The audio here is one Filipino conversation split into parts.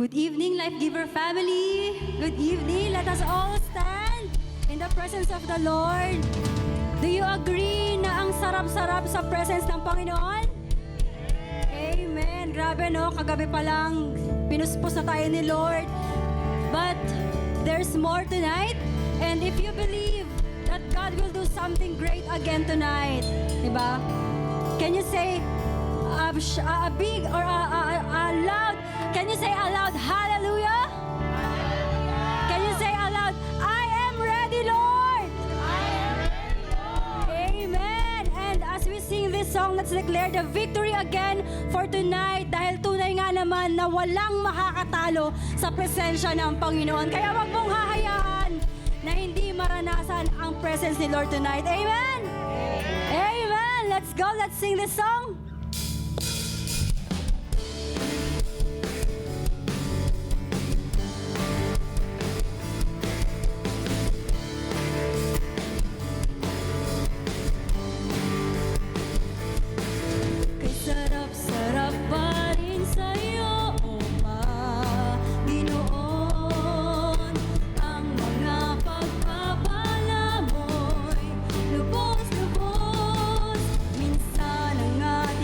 Good evening, Life Giver family. Good evening. Let us all stand in the presence of the Lord. Do you agree na ang sarap-sarap sa presence ng Panginoon? Amen. Grabe no, kagabi pa lang pinuspos na tayo ni Lord. But there's more tonight. And if you believe that God will do something great again tonight, diba? Can you say a big or a loud? Can you say aloud, hallelujah? Can you say aloud, I am ready, Lord? Amen. And as we sing this song, let's declare the victory again for tonight dahil tunay nga naman na walang makakatalo sa presensya ng Panginoon. Kaya wag mong hahayaan na hindi maranasan ang presence ni Lord tonight. Amen? Amen. Let's go. Let's sing this song. Sarap pa rin sa'yo, O Panginoon. Ang mga pagpapala mo'y lubos-lubos. Minsan ang ating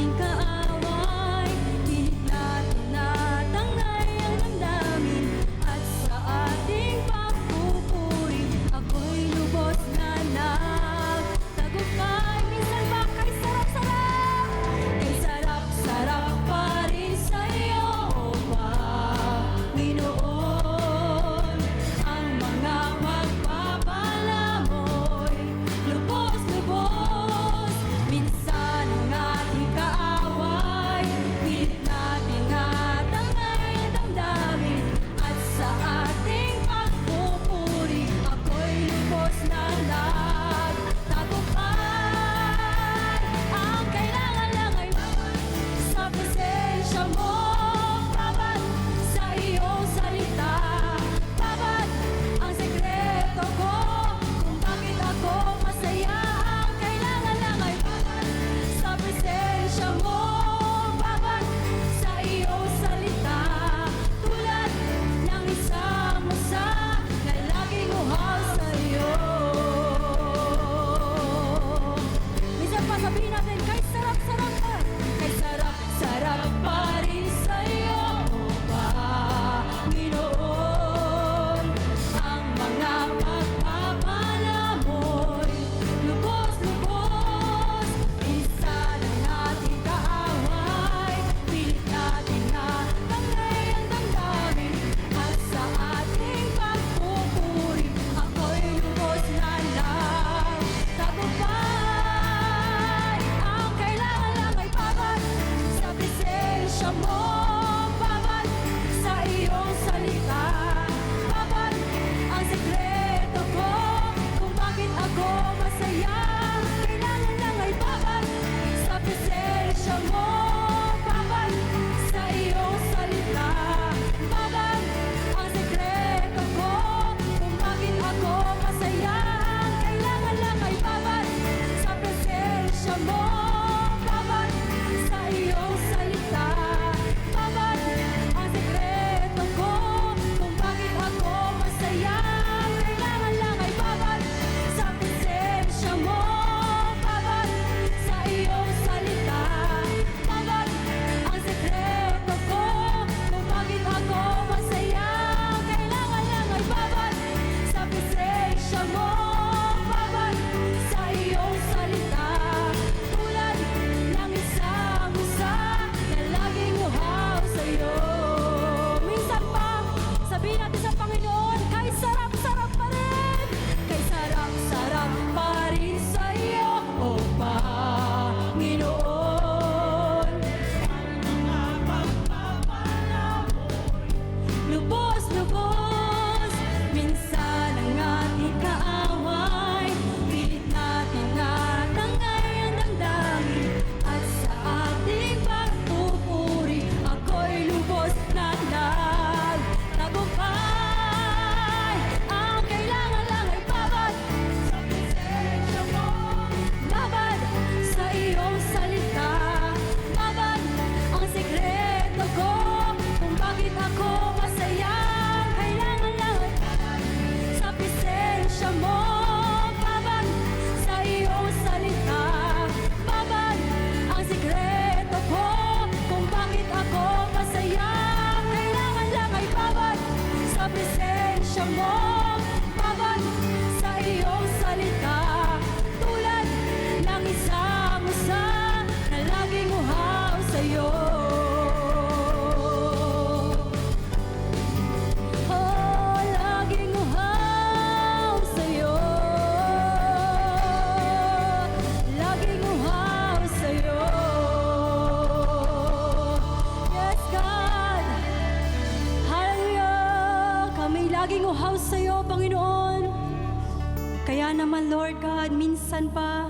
saan pa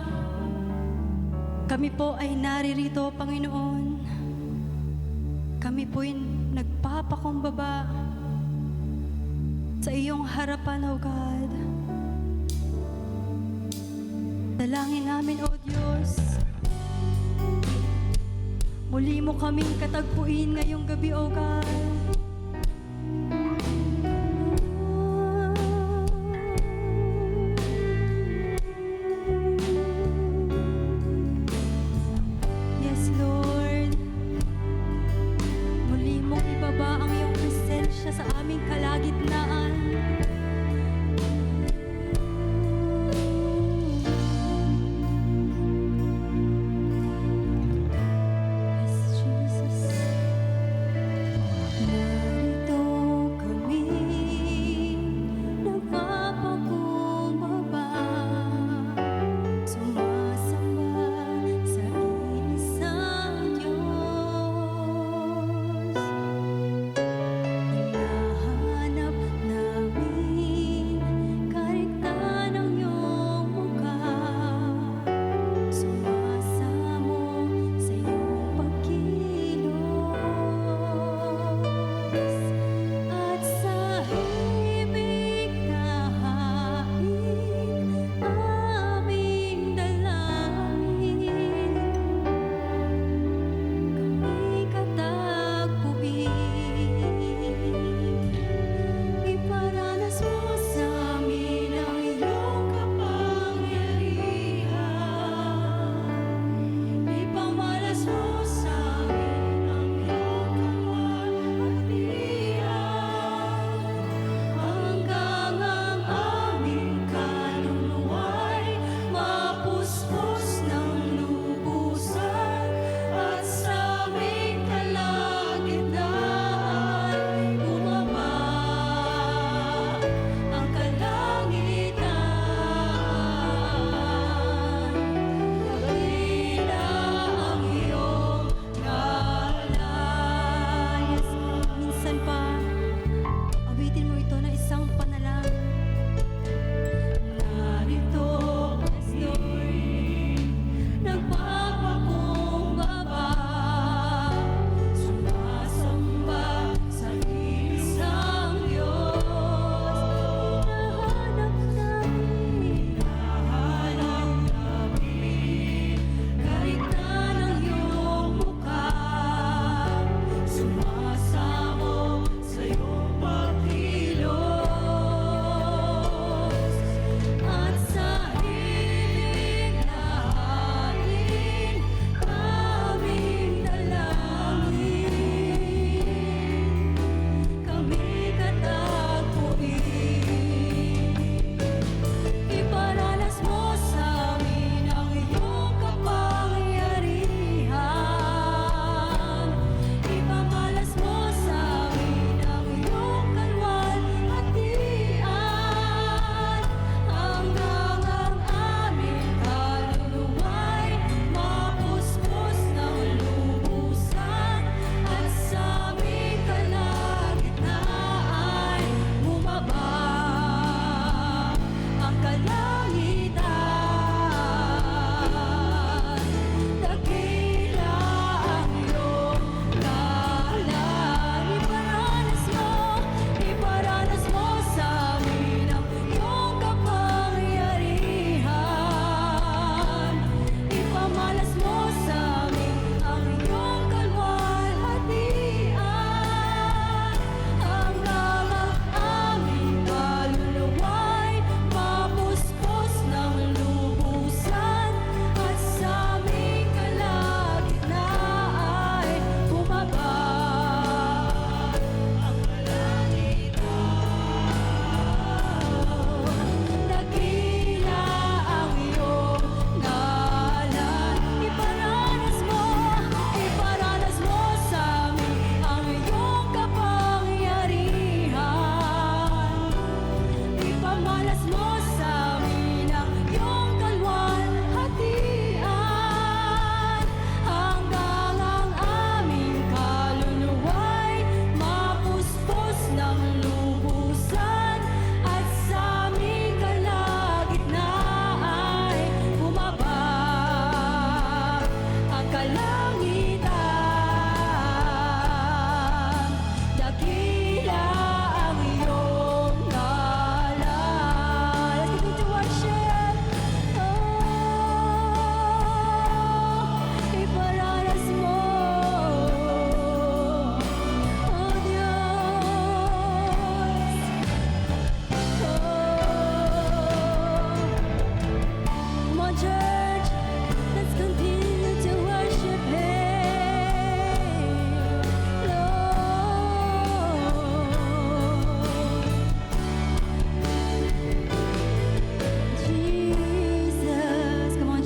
kami po ay naririto, Panginoon. Kami po'y nagpapakumbaba sa iyong harapan, O God. Dalangin namin, O Diyos, muli mo kaming katagpuin ngayong gabi, O God. Yes, Lord. Muli mong ibaba ang iyong presensya sa aming kalagitnaan. Yes, Jesus.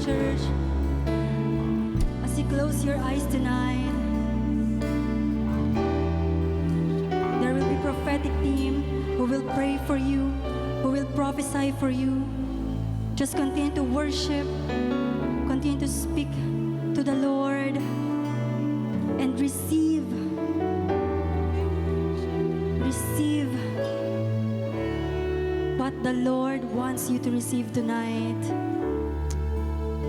church, as you close your eyes tonight, there will be prophetic team who will pray for you, who will prophesy for you. Just continue to worship, continue to speak to the Lord, and receive what the Lord wants you to receive tonight.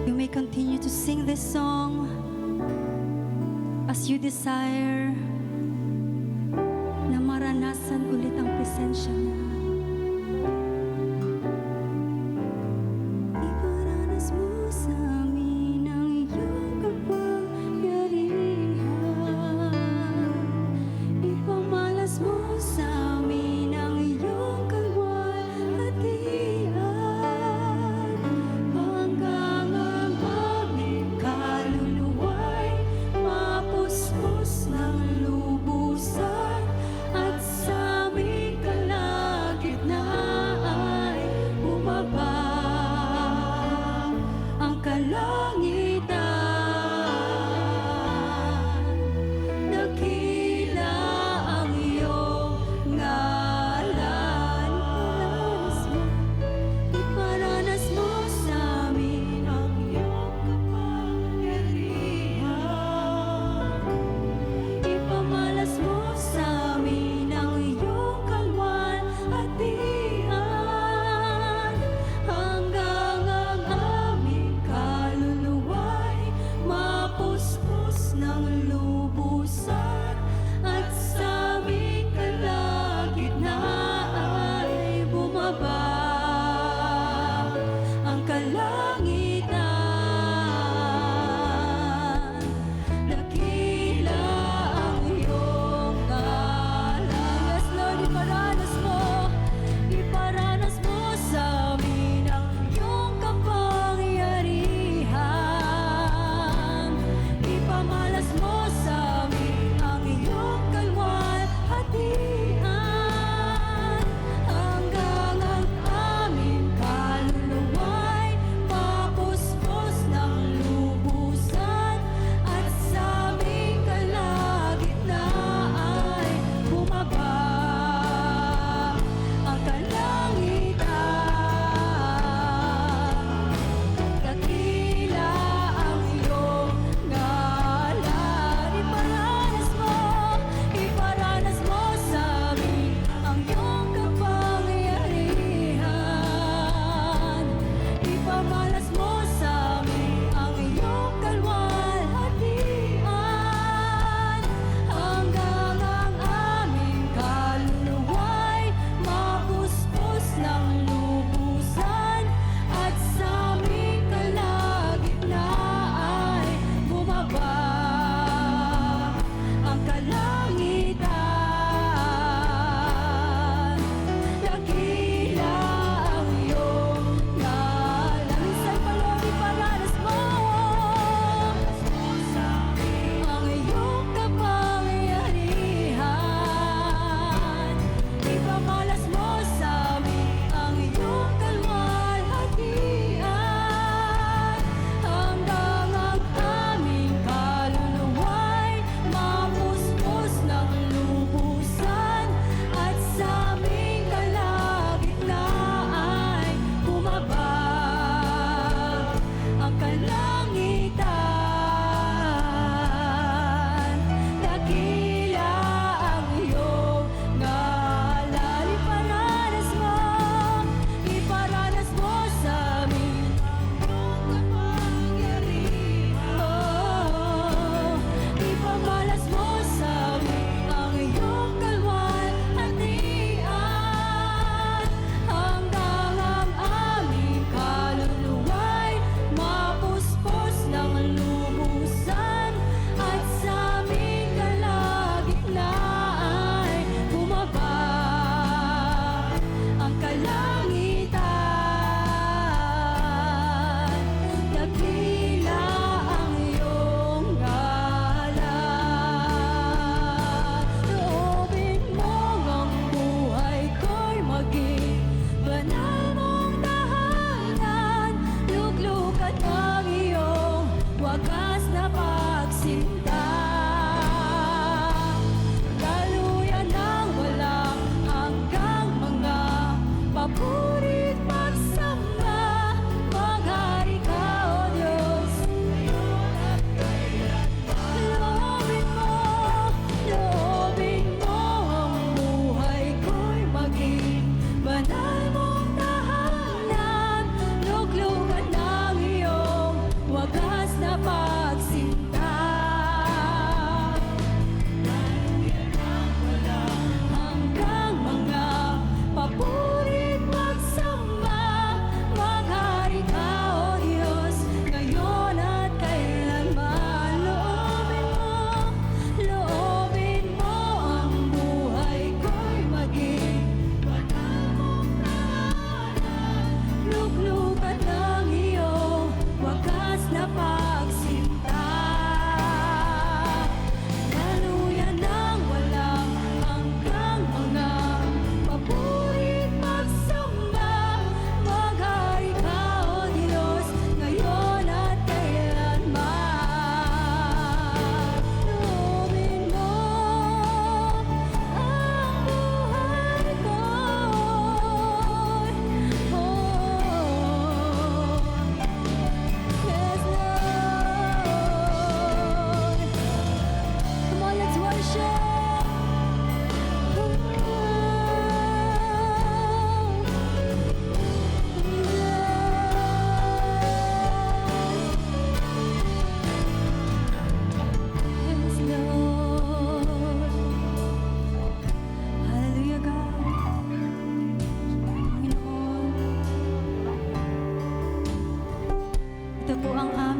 You may continue to sing this song as you desire na maranasan ulit ang presensya niya. Iparanas mo sa amin ang iyong kapangyarihan. Ipamalas mo sa amin ang iyong kalwalhatian. Hanggang ang aming kaluluwa'y mapuspos ng lubusan, at sa aming kalagitnaan ay bumaba ang kalangitan. Dakila ang iyong ngalan. Iparanas mo sa amin ang iyong kapangyarihan. Ipamalas mo sa amin ang iyong kalwalhatian. Hanggang ang aming kaluluwa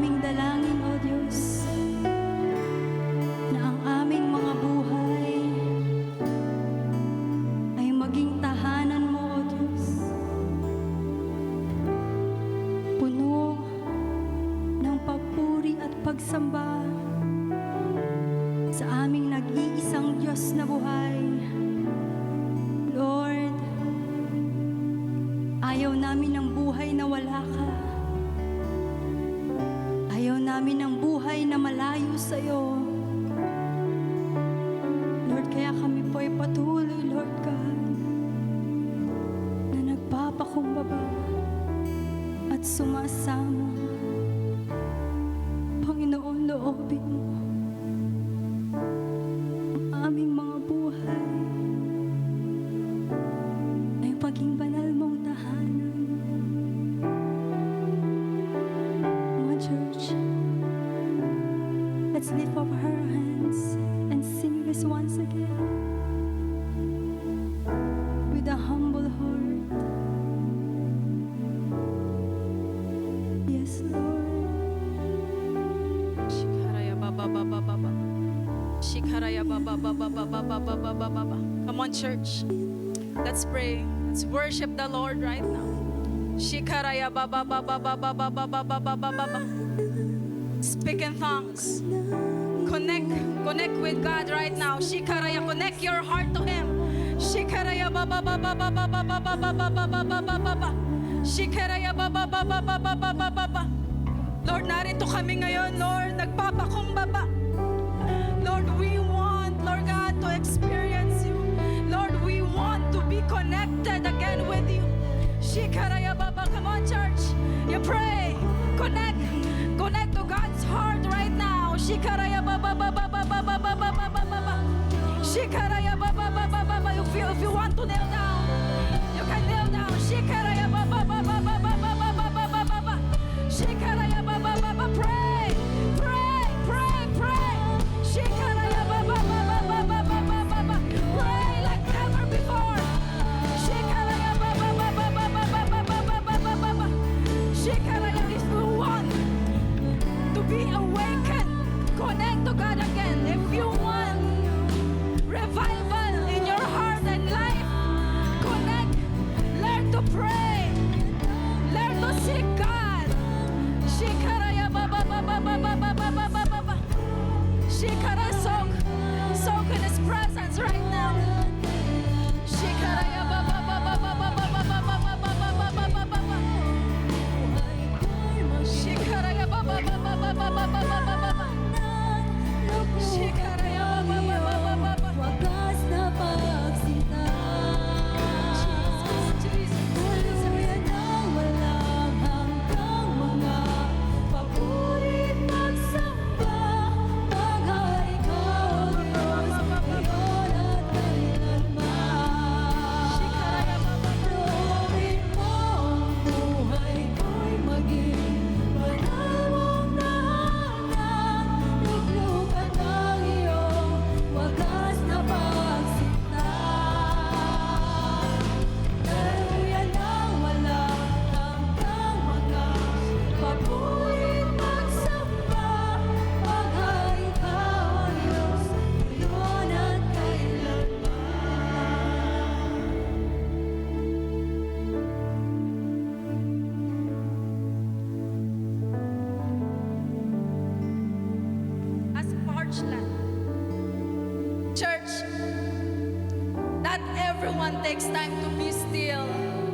aming dalangin, O Diyos, na ang aming mga buhay ay maging tahanan mo, O Diyos. Puno ng papuri at pagsamba sa aming nag-iisang Diyos na buhay. Lord, ayaw namin ng buhay na wala ka. Ayaw namin ng buhay na malayo sa'yo. Lord, kaya kami po ay patuloy, Lord God, na nagpapakumbaba at sumasama. Panginoon, loobin mo ang aming mga buhay ay paging banal mong tahanan. Mga church, let's lift up our hands and sing this once again with a humble heart. Yes, Lord. Shikaraya baba baba baba. Shikaraya baba baba baba baba baba baba. Come on, church. Let's pray. Let's worship the Lord right now. Shikaraya baba baba baba baba baba baba baba. Speak in tongues. Connect with God right now. Shikaraya, connect your heart to Him. Shikaraya baba baba baba baba baba baba baba baba. Shikaraya baba baba baba baba baba. Lord, narito kami ngayon, Lord, nagpapakumbaba. Lord, we want, Lord God, to experience You. Lord, we want to be connected again with You. Shikaraya baba, come on, church. You pray, connect to God's heart right now. Shikaraya baba baba baba baba baba baba. Shikaraya baba baba baba. If you want to kneel down, you can kneel down. Shikaraya baba baba baba baba baba baba. Shikaraya baba baba, pray. Shikaraya baba baba baba baba baba. Pray like never before. Shikaraya baba baba baba baba baba baba. Shikaraya, if you want to be awakened, connect to God again. If you want revival in your heart and life, connect. Learn to pray. Learn to seek God. Shikaraya baba baba baba baba baba baba. Shikara, soak in His presence right now. Shikaraya baba baba baba baba baba baba baba baba. Shikaraya baba baba baba baba baba. Shikaraya baba baba baba. Wagas na pagsinta. Hallelujah na walang hanggang mga papuri at pagsamba. Paghari ka, O Diyos, ngayon at kailanman. Loobin mo ang buhay ko'y maging banal mong tahanan. Luglugan ang iyong wagas na pagsinta. Hallelujah nang walang hanggang mga papuri at pagsamba. Paghari ka, O Diyos, ngayon at kailanman. As parched land. Church, not everyone takes time to be still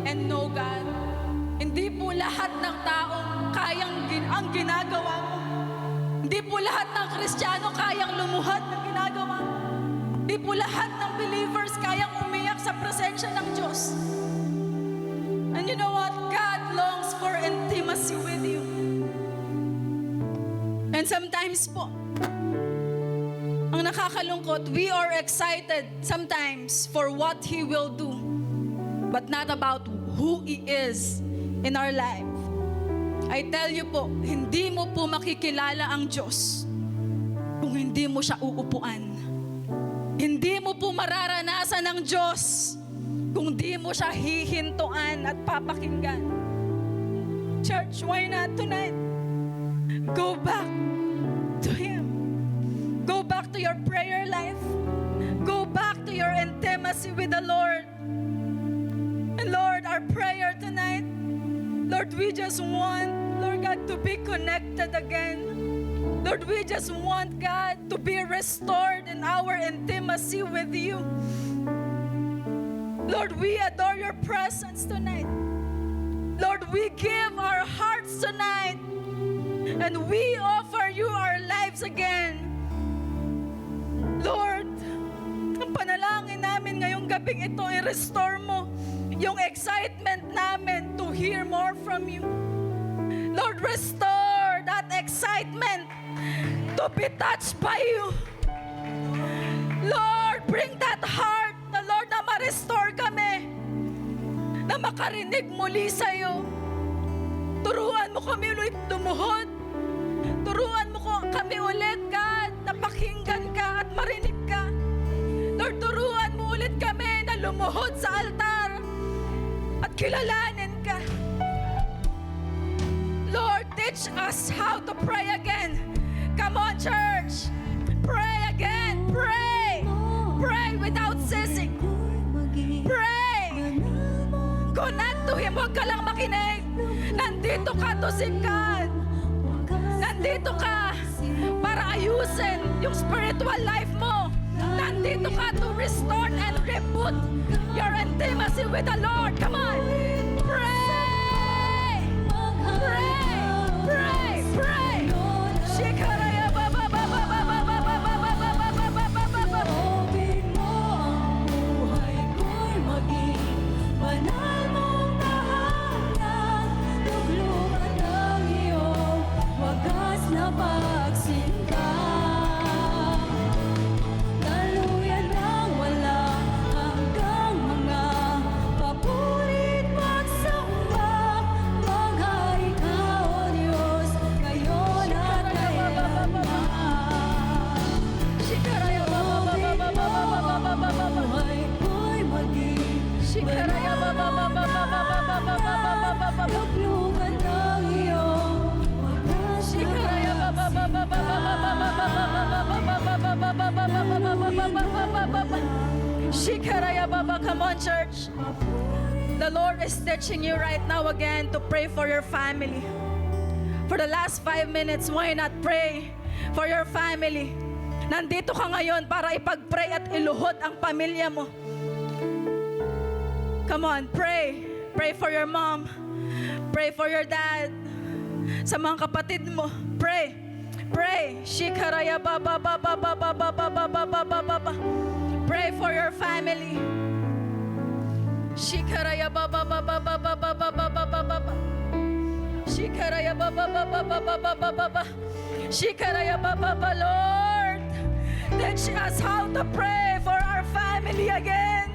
and know God. Hindi po lahat ng taong ang ginagawa mo. Hindi po lahat ng Kristiyano kayang lumuhad ng ginagawa mo. Hindi po lahat ng believers kayang umiyak sa presensya ng Diyos. And you know what? God longs for intimacy with you. And sometimes po, ang nakakalungkot, we are excited sometimes for what He will do, but not about who He is in our life. I tell you po, hindi mo po makikilala ang Diyos kung hindi mo siya uupuan. Hindi mo po mararanasan ang Diyos kung di mo siya hihintuan at papakinggan. Church, why not tonight? Go back to Him. Go back to your prayer life. Go back to your intimacy with the Lord. And Lord, our prayer tonight, Lord, we just want, Lord God, to be connected again. Lord, we just want, God, to be restored in our intimacy with you. Lord, we adore your presence tonight. Lord, we give our hearts tonight. And we offer you our lives again. Lord, ang panalangin namin ngayong gabing ito, i-restore mo yung excitement namin to hear more from you. Lord, restore that excitement to be touched by you. Lord, bring that heart na, Lord, na ma-restore kami, na makarinig muli sa'yo. Turuan mo kami ulit lumuhod. Turuan mo kami ulit, God, na pakinggan ka at marinig ka. Lord, turuan mo ulit kami na lumuhod sa altar at kilalanin ka. Lord, teach us how to pray again. Come on, church. Pray again. Pray. Pray without ceasing. Pray. Connect to Him. Huwag ka lang makinig. Nandito ka to seek God. Nandito ka para ayusin yung spiritual life mo. Nandito ka to restore and reboot your intimacy with the Lord. Come on. Pray. Pray. Pray. Pray. Shikaraya ba ba ba ba ba ba ba ba ba ba ba ba ba ba ba ba ba. Open mo ang buhay ko'y maging banal mong tahanan. Luglugan ng iyong wagas na pagsinta. Daluyan ng wala hanggang mga papurit pagsamba. Maghari ka, O Diyos, ngayon at kailanman. Shikaraya ba ba ba ba ba ba ba ba ba ba ba. Buhay ko'y maging Shikaraya ba ba ba ba ba ba ba ba ba ba ba ba ba. luglugan ng iyong wagas na Shikaraya ba ba ba ba ba ba ba ba ba ba ba ba ba. Shikaraya Baba, come on, church. The Lord is teaching you right now again to pray for your family. For the last 5 minutes, why not pray for your family? Nandito ka ngayon para ipag-pray at iluhod ang pamilya mo. Come on, pray. Pray for your mom. Pray for your dad. Sa mga kapatid mo, pray. Pray. Shikaraya Baba Baba Baba Baba Baba Baba Baba. Pray for your family. Shikaraya Baba Baba Baba Baba Baba Baba. Shikaraya Baba Baba Baba Baba Baba. Shikaraya Baba Baba. Lord, teach us how to pray for our family again.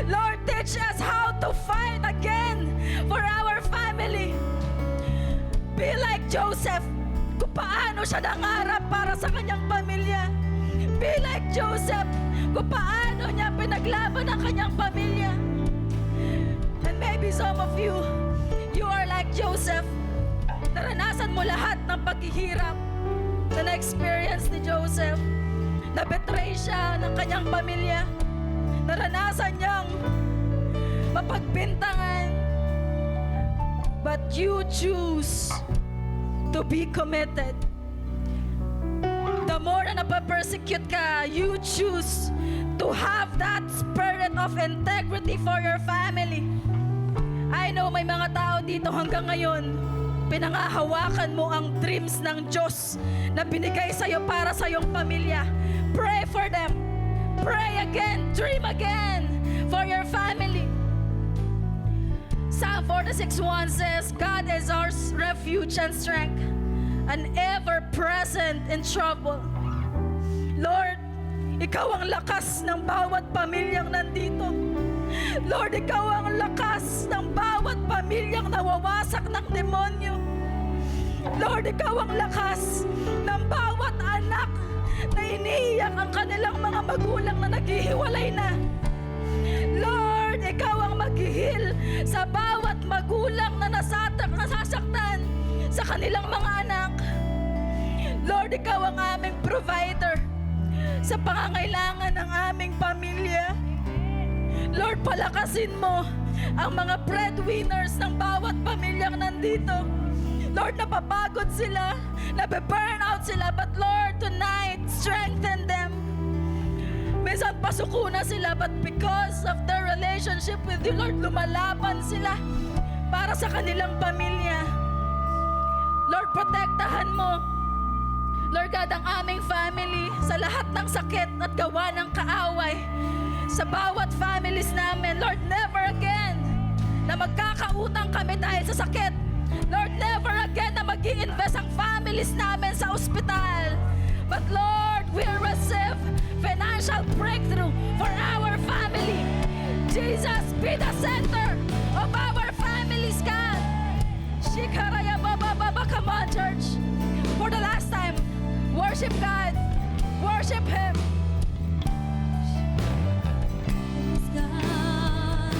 Lord, teach us how to fight again for our family. Be like Joseph, kung paano siya nangarap para sa kanyang pamilya. Be like Joseph, kung paano niya pinaglaban ang kanyang pamilya. And maybe some of you, you are like Joseph. Naranasan mo lahat ng paghihirap na na-experience ni Joseph. Na-betray siya ng kanyang pamilya. Naranasan niyang mapagbintangan. But you choose to be committed. The more na napapersecute ka, you choose to have that spirit of integrity for your family. I know may mga tao dito hanggang ngayon, pinangahawakan mo ang dreams ng Diyos na binigay sa'yo para sa iyong pamilya. Pray for them. Pray again. Dream again for your family. Psalm 46:1 says, God is our refuge and strength, an ever-present in trouble. Lord, Ikaw ang lakas ng bawat pamilyang nandito. Lord, Ikaw ang lakas ng bawat pamilyang nawawasak ng demonyo. Lord, Ikaw ang lakas ng bawat anak na iniiyak ang kanilang mga magulang na naghihiwalay na. Lord, Ikaw ang maghihil sa bawat magulang na nasasaktan sa kanilang mga anak. Lord, Ikaw ang aming provider sa pangangailangan ng aming pamilya. Lord, palakasin mo ang mga breadwinners ng bawat pamilyang nandito. Lord, napapagod sila, nabe-burn out sila, but Lord, tonight, strengthen them. Minsan pasuko na sila, but because of their relationship with you, Lord, lumalaban sila para sa kanilang pamilya. Lord, protektahan mo, Lord God, ang aming family sa lahat ng sakit at gawa ng kaaway. Sa bawat families namin, Lord, never again na magkakautang kami dahil sa sakit. Lord, never again na mag-i-invest ang families namin sa ospital. But Lord, we'll receive financial breakthrough for our family. Jesus, be the center of our families, God. Shikaraya Baba Baba, come on, church. For the last time, worship God. Worship Him. Praise God.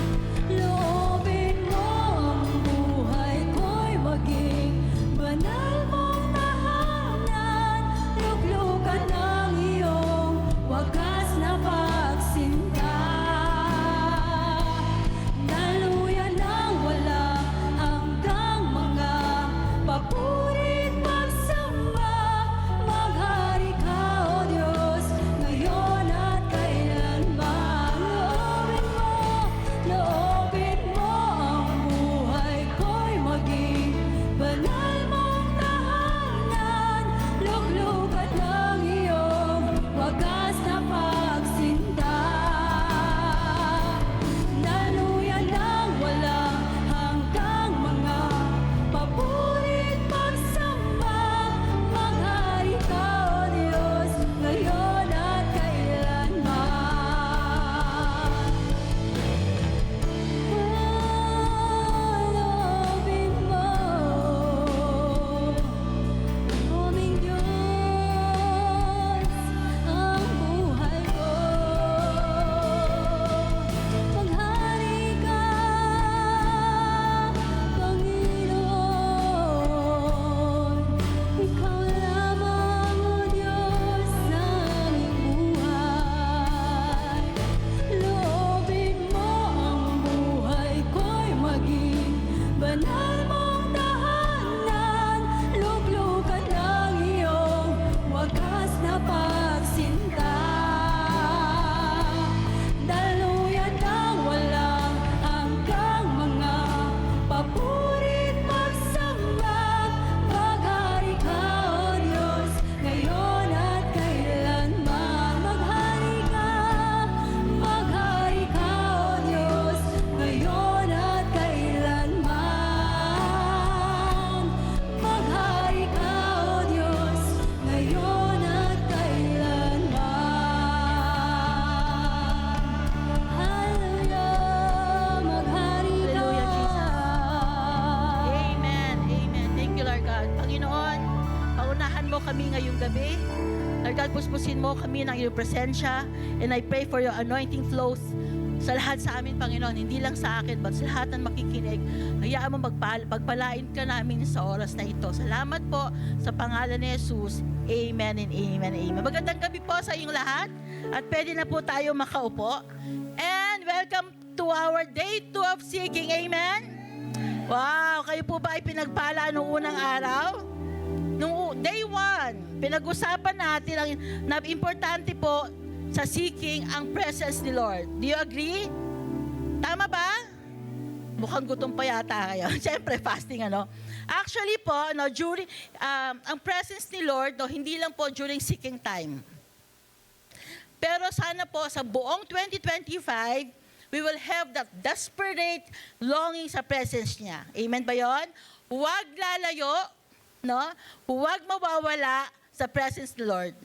Loobin mo ang buhay ko'y maging banal mong tahanan. Luglugan ang iyong wagas na pagsinta. Daluyan ng walang hanggang mga papurit pagsamba. Maghari ka, O Diyos, ngayon at kailanman. Loobin mo ang buhay ko'y maging banal mong tahanan. Luglugan ng iyong wagas na pagsinta. Daluyan ng walang hanggang mga papurit pagsamba. Maghari ka, O Diyos, ngayon at kailanman. Loobin mo, aming Diyos, ang buhay ko. Maghari ka, Panginoon. Ikaw lamang, O Diyos, sa aming buhay. Loobin mo ang buhay ko'y maging banal mong tahanan. Luglugan ng iyong wagas na pagsinta. Daluyan ng walang hanggang mga papurit pagsamba. Maghari ka, O Diyos, ngayon at kailanman. Maghari ka, O Diyos, ngayon at kailanman. Maghari ka, O Diyos, ngayon at kailanman. Hallelujah, maghari ka. Hallelujah, Jesus. Amen. Amen. Thank you, Lord God. Panginoon, paunahan mo kami ngayong gabi. Lord God, puspusin mo kami ng iyong presensya. And I pray for your anointing flows sa lahat sa amin, Panginoon. Hindi lang sa akin, but sa lahat ng makikinig. Hayaan mo pagpalain ka namin sa oras na ito. Salamat po sa pangalan ni Jesus. Amen and amen and amen. Magandang gabi po sa inyong lahat. At pwede na po tayo makaupo. And welcome to our day 2 of seeking. Amen? Wow, kayo po ba ay pinagpala noong unang araw? Noong day 1, pinag-usapan natin ang na importante po sa seeking ang presence ni Lord. Do you agree? Tama ba? Mukhang gutom pa yata kayo. Siyempre, fasting, ano? Actually po, no, during, ang presence ni Lord, no, hindi lang po during seeking time. Pero sana po sa buong 2025, we will have that desperate longing sa presence niya. Amen ba yun? Huwag lalayo, no? Huwag mawawala sa presence ni Lord.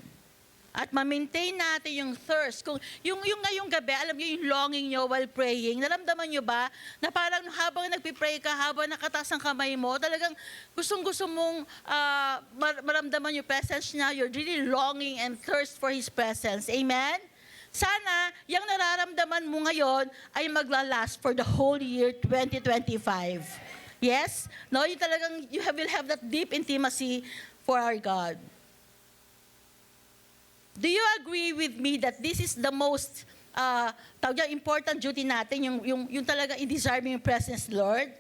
At ma-maintain natin yung thirst. Kung yung ngayong gabi, alam niyo yung longing niyo while praying, naramdaman niyo ba na parang habang nagpipray ka, habang nakataas ang kamay mo, talagang gustong-gusto mong maramdaman yung presence niya, you're really longing and thirst for His presence. Amen? Sana, yung nararamdaman mo ngayon ay maglalast for the whole year 2025. Yes? No, you talagang, will have that deep intimacy for our God. do you agree with me that this is the most important duty natin, yung talaga i-desire mo yung presence, Lord?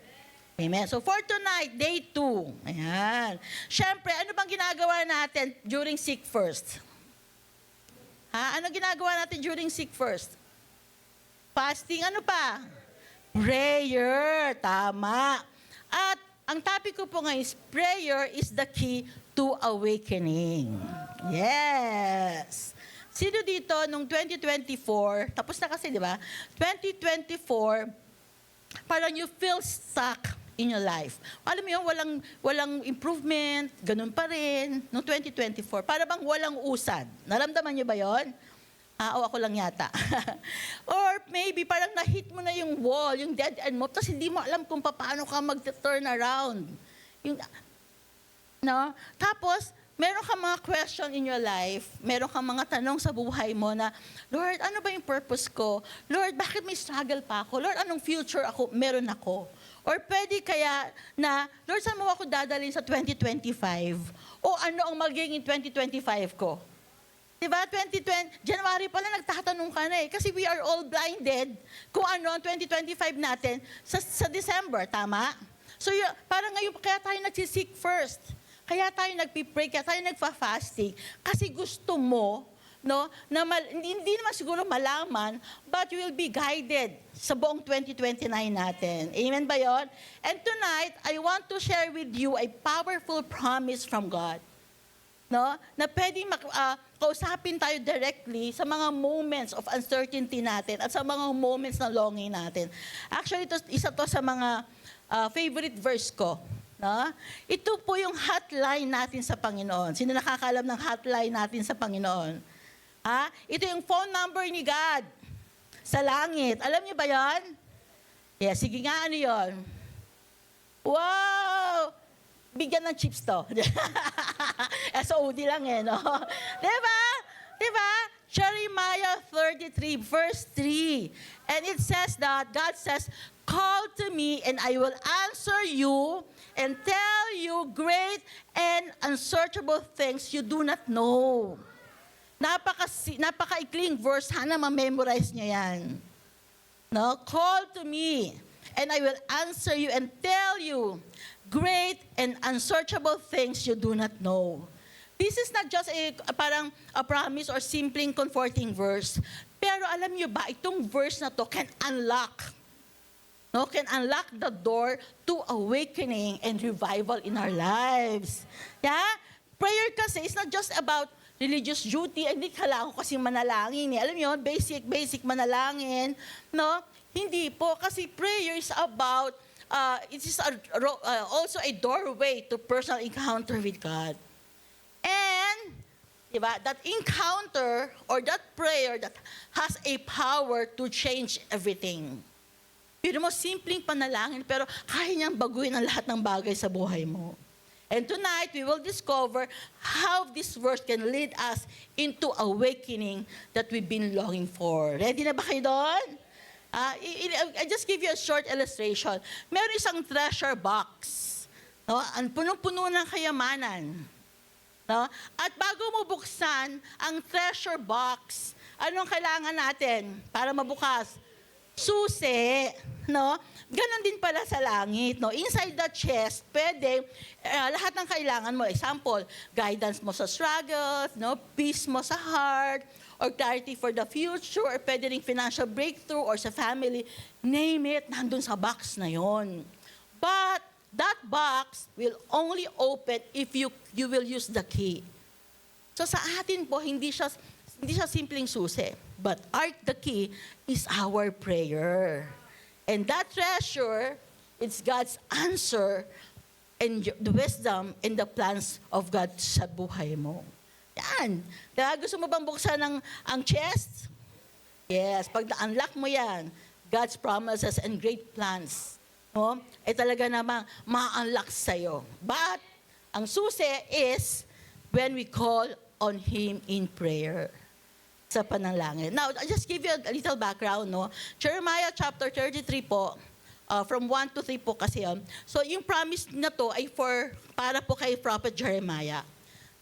Amen. So for tonight, day 2. Ayan. Siyempre, ano bang ginagawa natin during Seek First? Ano ginagawa natin during Seek First? Fasting, ano pa? Prayer. Tama. At ang topic ko po ngayon is prayer is the key to awakening. Yes. Sino dito nung 2024, tapos na kasi, di ba? 2024, parang you feel stuck in your life. Alam mo yun, walang improvement, ganun pa rin. Noong 2024, para bang walang usad. Naramdaman niyo ba yon? O ako lang yata. Or maybe parang na-hit mo na yung wall, yung dead end mo, tapos hindi mo alam kung paano ka mag-turn around. No? Tapos, meron ka mga question in your life, meron ka mga tanong sa buhay mo na, Lord, ano ba yung purpose ko? Lord, bakit may struggle pa ako? Lord, anong future meron ako? Or pwede kaya na, Lord, saan mo ako dadalhin sa 2025? O ano ang magiging 2025 ko? Diba, 2020, January pala nagtatanong ka na eh. Kasi we are all blinded kung ano ang 2025 natin sa December, tama? So parang ngayon, kaya tayo nagsiseek first. Kaya tayo nagpipray, kaya tayo nagfa-fasting. Kasi gusto mo, no, na hindi naman siguro malaman, but you will be guided sa buong 2029 natin. Amen ba yun? And tonight, I want to share with you a powerful promise from God. No? Na pwedeng kausapin tayo directly sa mga moments of uncertainty natin at sa mga moments na longing natin. Actually, isa to sa mga favorite verse ko. No? Ito po yung hotline natin sa Panginoon. Sino nakakaalam ng hotline natin sa Panginoon? Ito yung phone number ni God sa langit. Alam niyo ba yan? Yeah, sige nga, ano yun? Wow! Bigyan ng chips to. SOD lang eh, no? Diba? Diba? Jeremiah 33, verse 3. And it says that, God says, call to me and I will answer you and tell you great and unsearchable things you do not know. Napaka-ikling verse, sana ma-memorize niyo yan. No? Call to me and I will answer you and tell you great and unsearchable things you do not know. This is not just parang a promise or simpleng comforting verse. Pero alam niyo ba, itong verse na to can unlock the door to awakening and revival in our lives. Yeah? Prayer kasi is not just about religious duty. Hindi kailangan ko kasi manalangin. Alam niyo, basic manalangin. No? Hindi po. Kasi prayer is about it is also a doorway to personal encounter with God. And, diba, that encounter or that prayer that has a power to change everything. Pero mo, simpleng panalangin, pero kaya niyang baguhin ang lahat ng bagay sa buhay mo. And tonight, we will discover how this verse can lead us into awakening that we've been longing for. Ready na ba kayo doon? I just give you a short illustration. Meron isang treasure box. No? Ang punong-puno ng kayamanan. No? At bago mo buksan ang treasure box, anong kailangan natin para mabukas? Susi. No? Ganon din pala sa langit. No? Inside the chest, pwede, lahat ng kailangan mo. Example, guidance mo sa struggles, no? Peace mo sa heart, or clarity for the future, or pwede rin financial breakthrough, or sa family, name it, nandun sa box na yon. But that box will only open if you will use the key. So sa atin po, hindi siya simpleng susi, but the key is our prayer. And that treasure, it's God's answer and the wisdom and the plans of God sa buhay mo. Yan. Kaya gusto mo bang buksan ang chest? Yes. Pag na-unlock mo yan, God's promises and great plans, no? Ay talaga namang ma-unlock sa'yo. But, ang susi is when we call on Him in prayer sa panalangin. Now, I'll just give you a little background, no? Jeremiah chapter 33 po, from 1 to 3 po kasi yun. So, yung promise na to ay para po kay Prophet Jeremiah.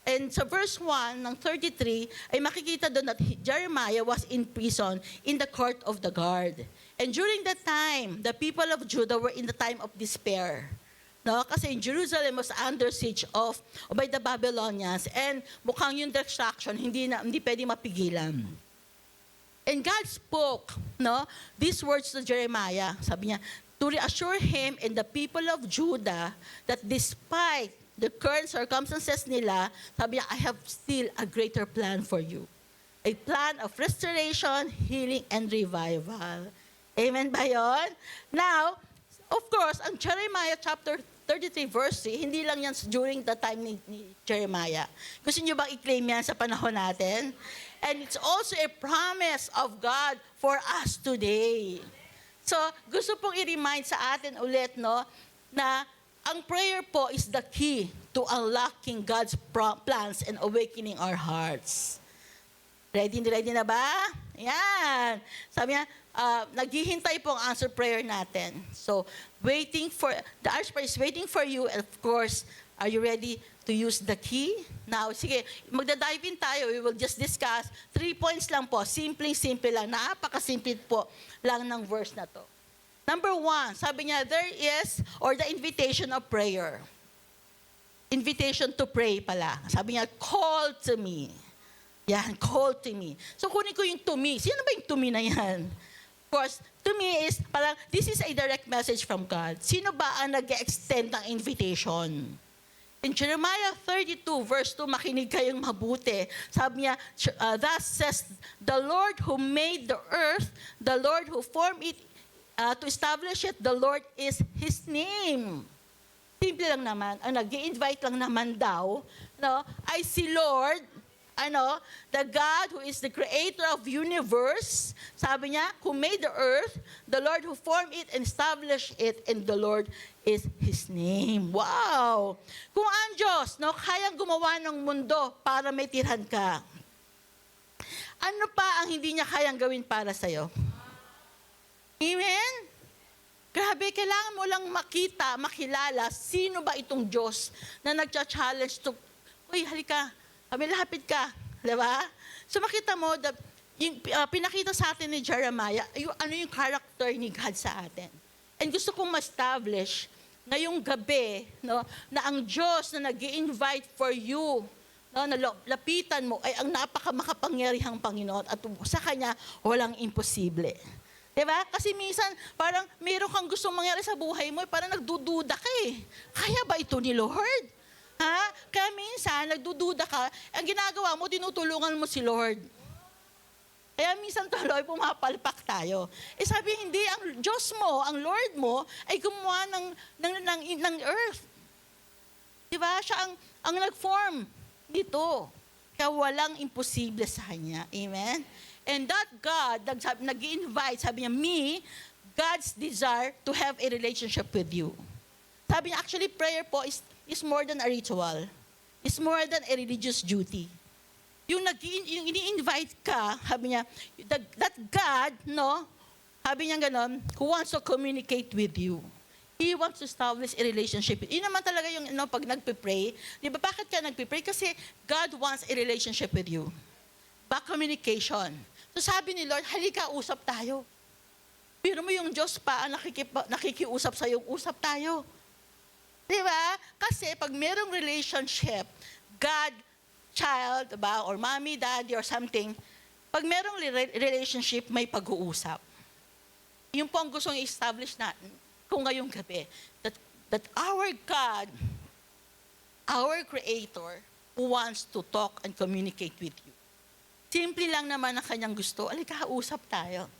And sa verse 1 ng 33, ay makikita doon that Jeremiah was in prison in the court of the guard. And during that time, the people of Judah were in the time of despair. No, kasi in Jerusalem was under siege by the Babylonians, and mukhang yung destruction hindi pwede mapigilan. And God spoke, no, these words to Jeremiah. Sabi niya, to reassure him and the people of Judah that despite the current circumstances nila, sabi niya, I have still a greater plan for you. A plan of restoration, healing, and revival. Amen ba yun? Now, of course, ang Jeremiah chapter 33 verse 3, hindi lang yan during the time ni Jeremiah. Gusto niyo bang i-claim yan sa panahon natin? And it's also a promise of God for us today. So, gusto pong i-remind sa atin ulit, no, na ang prayer po is the key to unlocking God's plans and awakening our hearts. Ready na ba? Yan. Sabi niya, naghihintay po ang answer prayer natin. So, the answer prayer is waiting for you. And of course, are you ready to use the key? Now, sige, magda-dive in tayo. We will just discuss 3 points lang po. Simple lang. Napakasimple po lang ng verse na to. Number 1, sabi niya, there is, or the invitation of prayer. Invitation to pray pala. Sabi niya, call to me. Yan, call to me. So, kunin ko yung to me. Sino ba yung to me na yan? Of course, to me is, parang, this is a direct message from God. Sino ba ang nag-extend ng invitation? In Jeremiah 32, verse 2, makinig kayong mabuti. Sabi niya, thus says, the Lord who made the earth, the Lord who formed it, to establish it, the Lord is His name. Simple lang naman. Ang nag-i-invite lang naman daw, no, ay si Lord, the God who is the creator of universe, sabi niya, who made the earth, the Lord who formed it and established it, and the Lord is His name. Wow! Kung ang Diyos, no, kayang gumawa ng mundo para may tirhan ka, ano pa ang hindi niya kayang gawin para sa'yo? Amen? Grabe, kailangan mo lang makilala, sino ba itong Diyos na nagcha-challenge to, uy, halika, lapit ka. Diba? So makita mo, pinakita sa atin ni Jeremiah, ano yung character ni God sa atin. And gusto kong ma-establish ngayong gabi, no, na ang Diyos na nag-i-invite for you, no, na lapitan mo, ay ang napakamakapangyarihang Panginoon at sa Kanya, walang imposible. Diba? Kasi minsan, parang meron kang gustong mangyari sa buhay mo, parang nagdududa ka eh. Kaya ba ito ni Lord? Ha? Kaya minsan, nagdududa ka, ang ginagawa mo, tinutulungan mo si Lord. Kaya minsan tuloy, pumapalpak tayo. Eh sabi, hindi, ang Diyos mo, ang Lord mo, ay gumawa ng earth. Diba? Siya ang nag-form dito. Kaya walang imposible sa Kanya. Amen? And that God, nag-i-invite, sabi niya, God's desire to have a relationship with you. Sabi niya, actually, prayer po is more than a ritual. It's more than a religious duty. Yung ini-invite ka, sabi niya, that God, no, sabi niya ganon, who wants to communicate with you. He wants to establish a relationship. Yun naman talaga yung, pag nagpe-pray. Di ba, bakit ka nagpe-pray? Kasi God wants a relationship with you. Back communication. So sabi ni Lord, halika, usap tayo. Pero mo yung Diyos pa ang nakikiusap sa yung usap tayo. Diba? Kasi pag merong relationship, God, child, diba? Or mommy, daddy, or something, pag merong relationship, may pag-uusap. Yun po ang gustong i-establish natin kung ngayong gabi. That our God, our Creator, wants to talk and communicate with you. Simple lang naman ang kanyang gusto. Alika, usap tayo.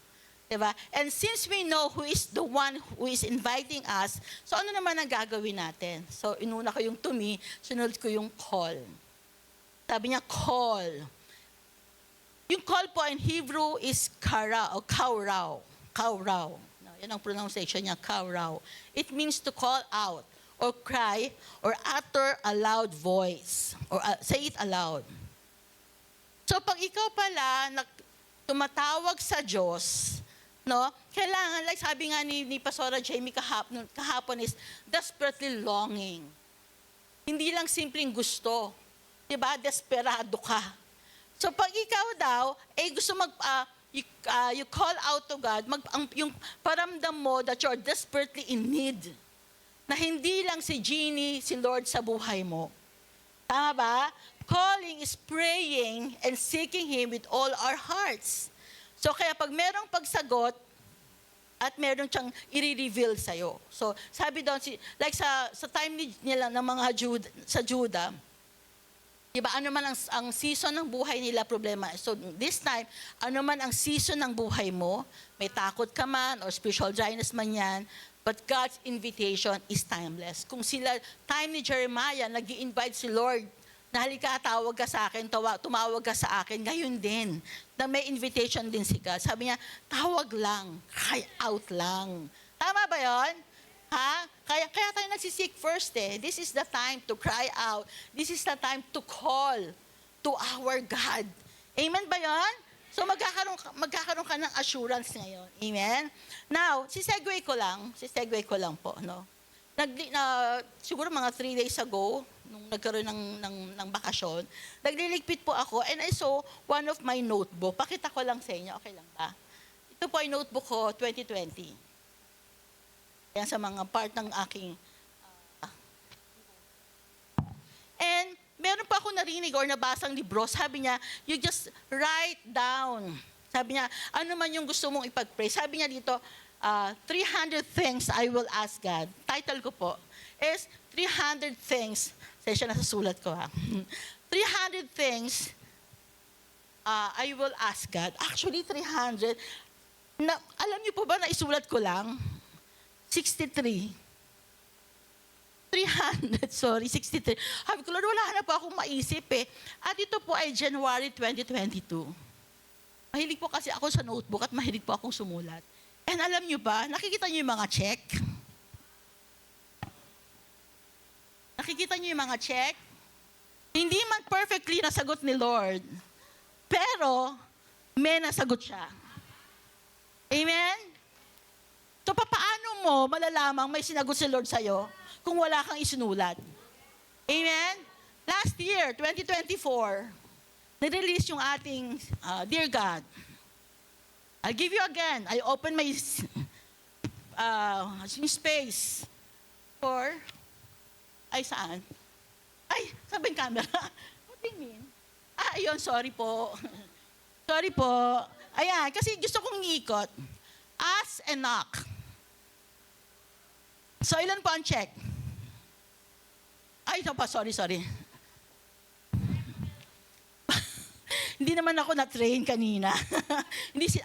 Diba? And since we know who is the one who is inviting us, so ano naman ang gagawin natin? So inuna ko yung to me, sunod ko yung call. Sabi niya, call. Yung call po in Hebrew is kara o kauraw. Kauraw. No, yan ang pronunciation niya, kauraw. It means to call out or cry or utter a loud voice or say it aloud. So pag ikaw pala tumatawag sa Diyos, no, kailangan, like sabi nga ni Pastora Jamie kahapon is desperately longing. Hindi lang simpleng gusto. Diba? Desperado ka. So pag ikaw daw, gusto you call out to God, yung paramdam mo that you're desperately in need. Na hindi lang si Genie, si Lord sa buhay mo. Tama ba? Calling is praying and seeking Him with all our hearts. So kaya pag merong pagsagot, at meron siyang i-reveal sa'yo. So sabi doon, like sa time nila ng mga Judah, diba, ano man ang season ng buhay nila, problema. So this time, ano man ang season ng buhay mo, may takot ka man or spiritual dryness man yan, but God's invitation is timeless. Kung sila, time ni Jeremiah, nag-i-invite si Lord, na halika, tawag ka sa akin, tumawag ka sa akin, ngayon din, na may invitation din si God. Sabi niya, tawag lang, cry out lang. Tama ba yon? Ha? Kaya tayo nagsisik first eh. This is the time to cry out. This is the time to call to our God. Amen ba yon? So magkakaroon ka ng assurance ngayon. Amen? Now, sisegue ko lang po. No? Siguro mga 3 days ago, nung nagkaroon ng bakasyon, nagliligpit po ako and I saw one of my notebook. Pakita ko lang sa inyo, okay lang ba? Ito po ay notebook ko, 2020. Yan sa mga part ng aking and meron pa ako narinig or nabasang libro, sabi niya, you just write down. Sabi niya, ano man yung gusto mong ipag-pray. Sabi niya dito, 300 things I will ask God. Title ko po is 300 things. Siya nasa sulat ko ha. 300 things I will ask God. Actually, 300. Alam niyo po ba na isulat ko lang? 63. 63. Sabi ko, Lord, wala na po akong maisip eh. At ito po ay January 2022. Mahilig po kasi ako sa notebook at mahilig po akong sumulat. And alam niyo ba, nakikita niyo yung mga check? Nakikita niyo yung mga check? Hindi man perfectly nasagot ni Lord, pero may nasagot siya. Amen? So, paano mo malalamang may sinagot si Lord sa'yo kung wala kang isinulat? Amen? Last year, 2024, nirelease yung ating Dear God. I'll give you again. I open my space for... Ay, saan? Ay, sabi yung camera. What do you mean? Ayun, sorry po. Sorry po. Ayan, kasi gusto kong iikot. Ask and knock. So, ilan po ang check? Ay, ito pa, sorry. Hindi naman ako na-train kanina.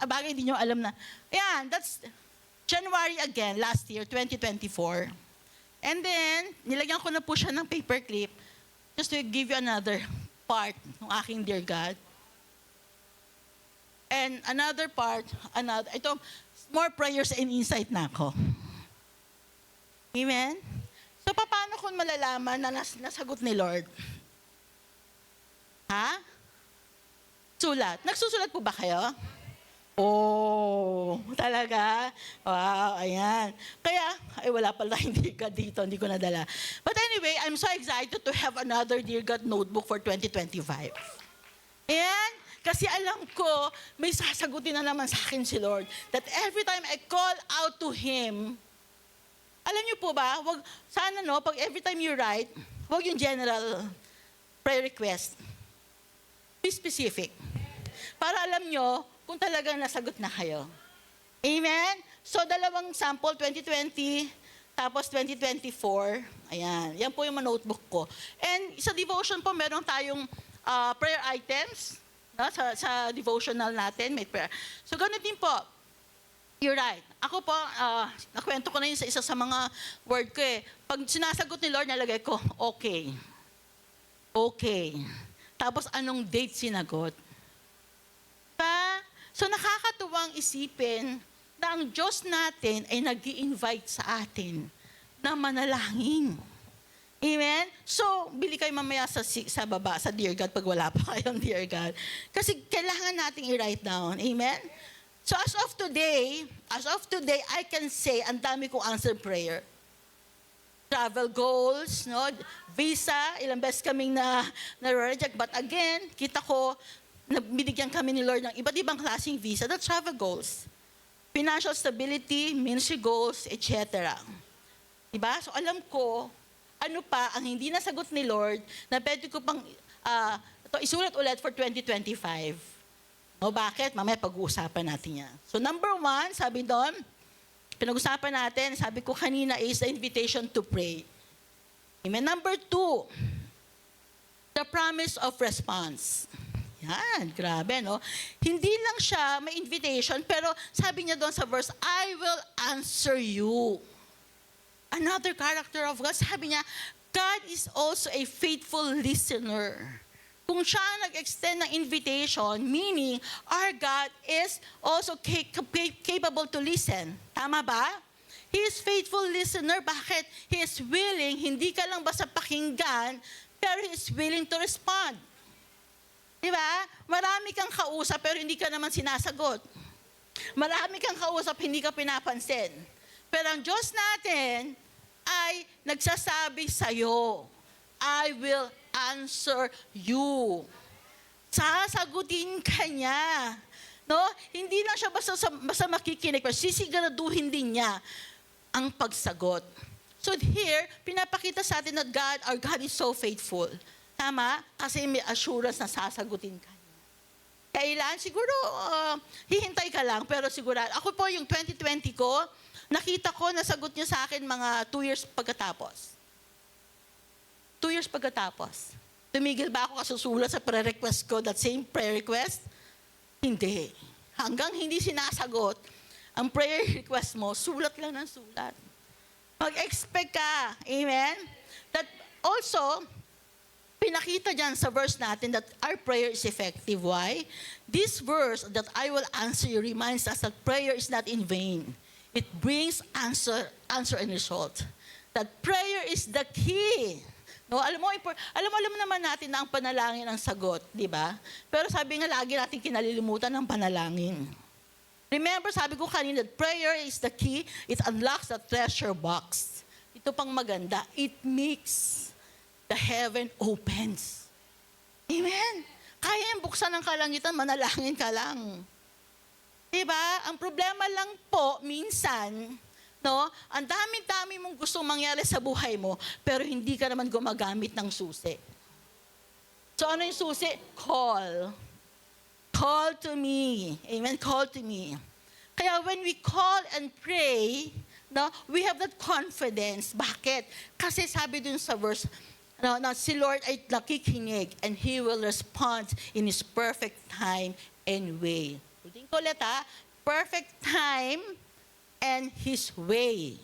Bagay, hindi nyo alam na. Ayan, that's January again, last year, 2024. And then, nilagyan ko na po siya ng paperclip just to give you another part ng aking Dear God. And another part, ito, more prayers and insight na ako. Amen? So, paano kung malalaman na nasagot ni Lord? Ha? Sulat. Nagsusulat po ba kayo? Oh, talaga? Wow, ayan. Kaya, wala pala hindi God dito, hindi ko nadala. But anyway, I'm so excited to have another Dear God notebook for 2025. Ayan? Kasi alam ko, may sasagutin na naman sa akin si Lord. That every time I call out to Him, alam niyo po ba, sana pag every time you write, wag yung general prayer request. Be specific. Para alam nyo kung talagang nasagot na kayo. Amen? So, dalawang sample, 2020, tapos 2024. Ayan. Yan po yung notebook ko. And sa devotion po, meron tayong prayer items. No? Sa devotional natin, may prayer. So, ganun din po. You're right. Ako po, nakwento ko na yun sa isa sa mga word ko eh. Pag sinasagot ni Lord, nalagay ko, okay. Okay. Tapos, anong date sinagot? So, nakakatuwang isipin na ang Diyos natin ay nag-i-invite sa atin na manalangin. Amen? So, bili kayo mamaya sa baba, sa Dear God, pag wala pa kayong Dear God. Kasi kailangan nating i-write down. Amen? So, as of today, I can say, ang dami kong answered prayer. travel goals, no? Visa, ilang beses kaming na-reject. But again, kita ko, binigyan kami ni Lord ng iba't ibang klaseng visa, the travel goals. Financial stability, ministry goals, etc. Diba? So alam ko, ano pa ang hindi nasagot ni Lord na pwede ko pang isulat ulit for 2025. O bakit? Mamaya pag-uusapan natin yan. So number 1, sabi doon, pinag-usapan natin, sabi ko kanina is the invitation to pray. Amen. Number 2, the promise of response. Yan, grabe, no? Hindi lang siya may invitation, pero sabi niya doon sa verse, I will answer you. Another character of God, sabi niya, God is also a faithful listener. Kung siya nag-extend ng invitation, meaning our God is also capable to listen. Tama ba? He is faithful listener. Bakit? He is willing, hindi ka lang basta pakinggan, pero He is willing to respond. Diba? Marami kang kausap, pero hindi ka naman sinasagot. Marami kang kausap, hindi ka pinapansin. Pero ang Diyos natin ay nagsasabi sa'yo, I will answer you. Sasagutin ka niya. No? Hindi lang siya basta makikinig, pero sisiguraduhin din niya ang pagsagot. So here, pinapakita sa atin that our God is so faithful. Tama? Kasi may assurance na sasagutin ka niya. Kailan? Siguro, hihintay ka lang, pero sigurado. Ako po, yung 2020 ko, nakita ko, nasagot niya sa akin mga 2 years pagkatapos. 2 years pagkatapos. Tumigil ba ako kasusulat sa prayer request ko, that same prayer request? Hindi. Hanggang hindi sinasagot, ang prayer request mo, sulat lang ng sulat. Mag-expect ka. Amen? That also, pinakita dyan sa verse natin that our prayer is effective. Why? This verse that I will answer you reminds us that prayer is not in vain. It brings answer and result. That prayer is the key. No, alam mo naman natin na ang panalangin ang sagot, di ba? Pero sabi nga lagi natin kinalilimutan ng panalangin. Remember, sabi ko kanina, that prayer is the key. It unlocks the treasure box. Ito pang maganda. It makes the heaven opens. Amen? Kaya yung buksan ng kalangitan, manalangin ka lang. Diba? Ang problema lang po, minsan, no, ang dami-dami mong gustong mangyari sa buhay mo, pero hindi ka naman gumagamit ng susi. So ano yung susi? Call. Call to me. Amen? Call to me. Kaya when we call and pray, no, we have that confidence. Bakit? Kasi sabi dun sa verse, si Lord ay nakikinig and He will respond in His perfect time and way. Ulitin ko ulit perfect time and His way.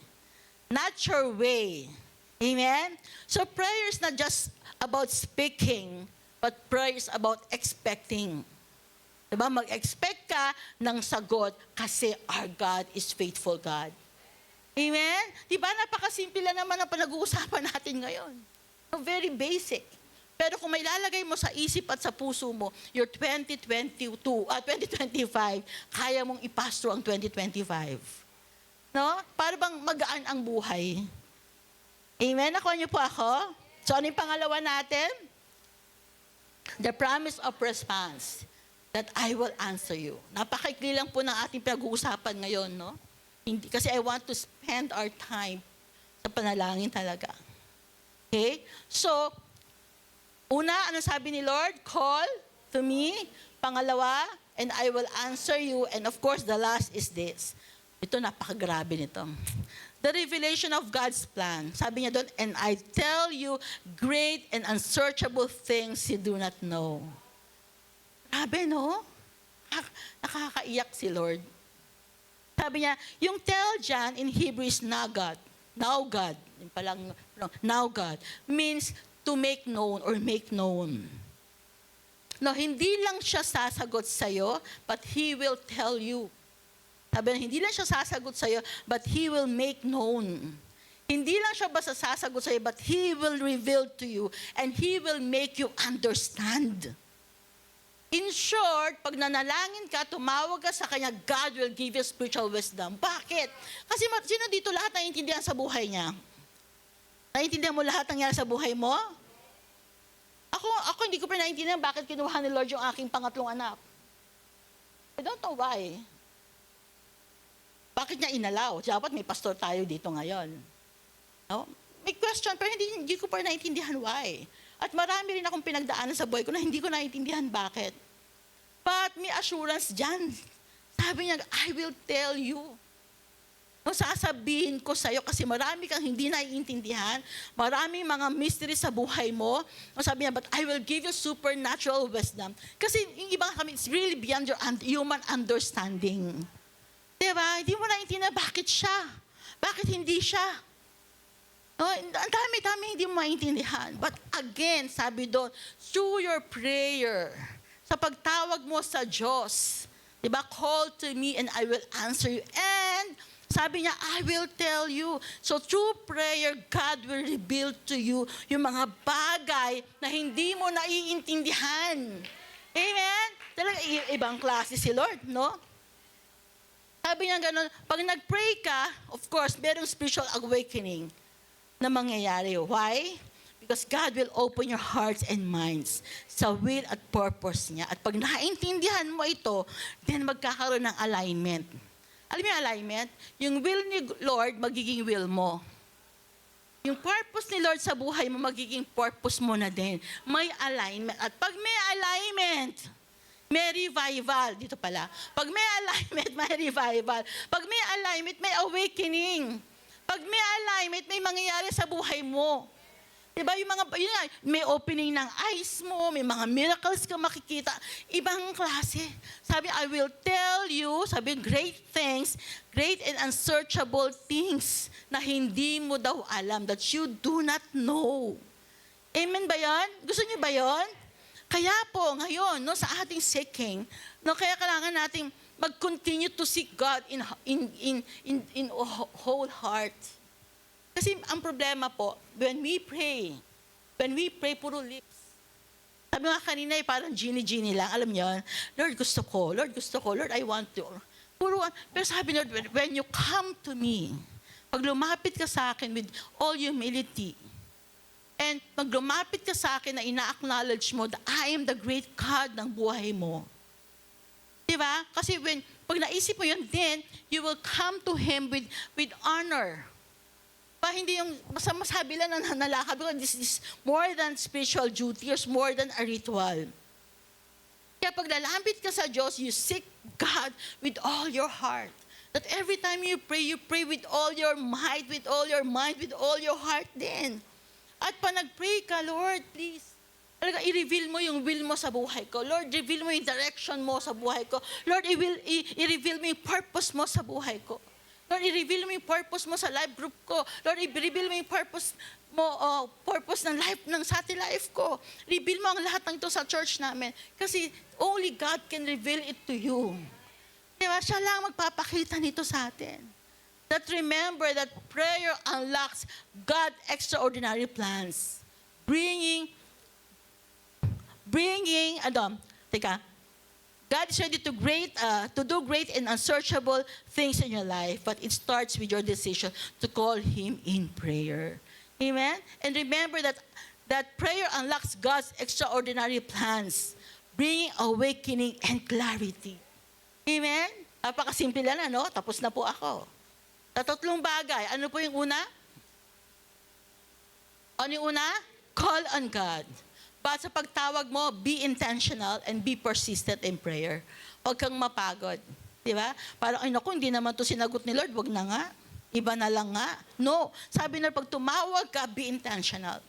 Not your way. Amen? So prayer is not just about speaking, but prayer is about expecting. Diba? Mag-expect ka ng sagot kasi our God is faithful God. Amen? Diba? Napakasimple lang naman ang pinag-uusapan natin ngayon. Very basic. Pero kung may lalagay mo sa isip at sa puso mo, your 2025, kaya mong i-pass through ang 2025. No? Para bang magaan ang buhay. Amen? Nakuha niyo po ako? So ano yung pangalawa natin? The promise of response. That I will answer you. Napakaikli lang po ng ating pag-uusapan ngayon, no? Hindi, kasi I want to spend our time sa panalangin talaga. Okay? So, una, ano sabi ni Lord? Call to me. Pangalawa, and I will answer you. And of course, the last is this. Ito, napakagrabe nito. The revelation of God's plan. Sabi niya doon, and I tell you great and unsearchable things you do not know. Grabe, no? Nakakaiyak si Lord. Sabi niya, yung tell dyan in Hebrew is nagad. Now God. Yung palang, now God. Means to make known or make known. No, hindi lang siya sasagot sa'yo, but He will tell you. Sabi niya, hindi lang siya sasagot sa'yo, but He will make known. Hindi lang siya basta sasagot sa'yo, but He will reveal to you, and He will make you understand. In short, pag nanalangin ka, tumawag ka sa Kanya, God will give you spiritual wisdom. Bakit? Kasi sino dito lahat naiintindihan sa buhay niya? Naiintindihan mo lahat ng nangyari sa buhay mo? Ako hindi ko pa naiintindihan bakit kinuha ni Lord yung aking pangatlong anak. I don't know why. Bakit niya inalaw? Dapat may pastor tayo dito ngayon. No? May question, pero hindi ko pa naiintindihan why. At marami rin akong pinagdaanan sa buhay ko na hindi ko naiintindihan bakit. But may assurance dyan. Sabi niya, I will tell you. No, sasabihin ko sa'yo kasi marami kang hindi naiintindihan, maraming mga mystery sa buhay mo. No, sabi niya, but I will give you supernatural wisdom. Kasi yung iba kami, it's really beyond your human understanding. Diba? Hindi mo naiintindihan bakit siya? Bakit hindi siya? No, ang dami-dami hindi mo maintindihan. But again, sabi doon, through your prayer, sa pagtawag mo sa Diyos, diba? Call to me and I will answer you. And sabi niya, I will tell you. So through prayer, God will reveal to you yung mga bagay na hindi mo naiintindihan. Amen? Talaga, ibang klase si Lord, no? Sabi niya gano'n, pag nag-pray ka, of course, merong spiritual awakening na mangyayari. Why? Because God will open your hearts and minds sa will at purpose niya. At pag naintindihan mo ito, then magkakaroon ng alignment. Alam mo yung alignment? Yung will ni Lord, magiging will mo. Yung purpose ni Lord sa buhay mo, magiging purpose mo na din. May alignment. At pag may alignment, may revival. Dito pala. Pag may alignment, may revival. Pag may alignment, may awakening. Pag may alignment, may mangyayari sa buhay mo. Diba? Yun nga, may opening ng eyes mo, may mga miracles ka makikita. Ibang klase. Sabi, I will tell you, sabi, great things, great and unsearchable things na hindi mo daw alam, that you do not know. Amen ba yan? Gusto niyo ba yan? Kaya po, ngayon, no, sa ating seeking, no, kaya kailangan natin mag-continue to seek God in whole heart. Kasi ang problema po, when we pray, puro lips. Sabi nga kanina, parang genie lang. Alam niyo, Lord, gusto ko, Lord, I want to. Pero sabi Lord, when you come to me, pag lumapit ka sa akin with all humility, and pag lumapit ka sa akin na ina-acknowledge mo that I am the great God ng buhay mo. Diba? Kasi pag naisip mo yun, then you will come to Him with honor. Hindi yung masabi lang na nanalakad, because this is more than spiritual duty or more than a ritual. Kaya pag lalapit ka sa Diyos, you seek God with all your heart. That every time you pray with all your might, with all your mind, with all your heart din. At pag nag-pray ka, Lord, please, talaga i-reveal mo yung will mo sa buhay ko. Lord, reveal mo yung direction mo sa buhay ko. Lord, i-reveal mo yung purpose mo sa buhay ko. Lord, i-reveal mo yung purpose mo sa life group ko. Lord, i-reveal mo yung purpose mo, purpose ng life, ng sa ating life ko. Reveal mo ang lahat ng ito sa church namin. Kasi only God can reveal it to you. Diba? Siya lang magpapakita nito sa atin. That remember that prayer unlocks God's extraordinary plans. God is ready to do great and unsearchable things in your life, but it starts with your decision to call Him in prayer. Amen? And remember that prayer unlocks God's extraordinary plans, bringing awakening and clarity. Amen? Napakasimple lang, ano? Tapos na po ako. Tatlong bagay. Ano po yung una? Ano yung una? Call on God. But sa pagtawag mo, be intentional and be persistent in prayer. Huwag kang mapagod. Di ba? Parang, ay naku, hindi naman to sinagot ni Lord, wag na nga. Iba na lang nga. No. Sabi na, pag tumawag ka, be intentional.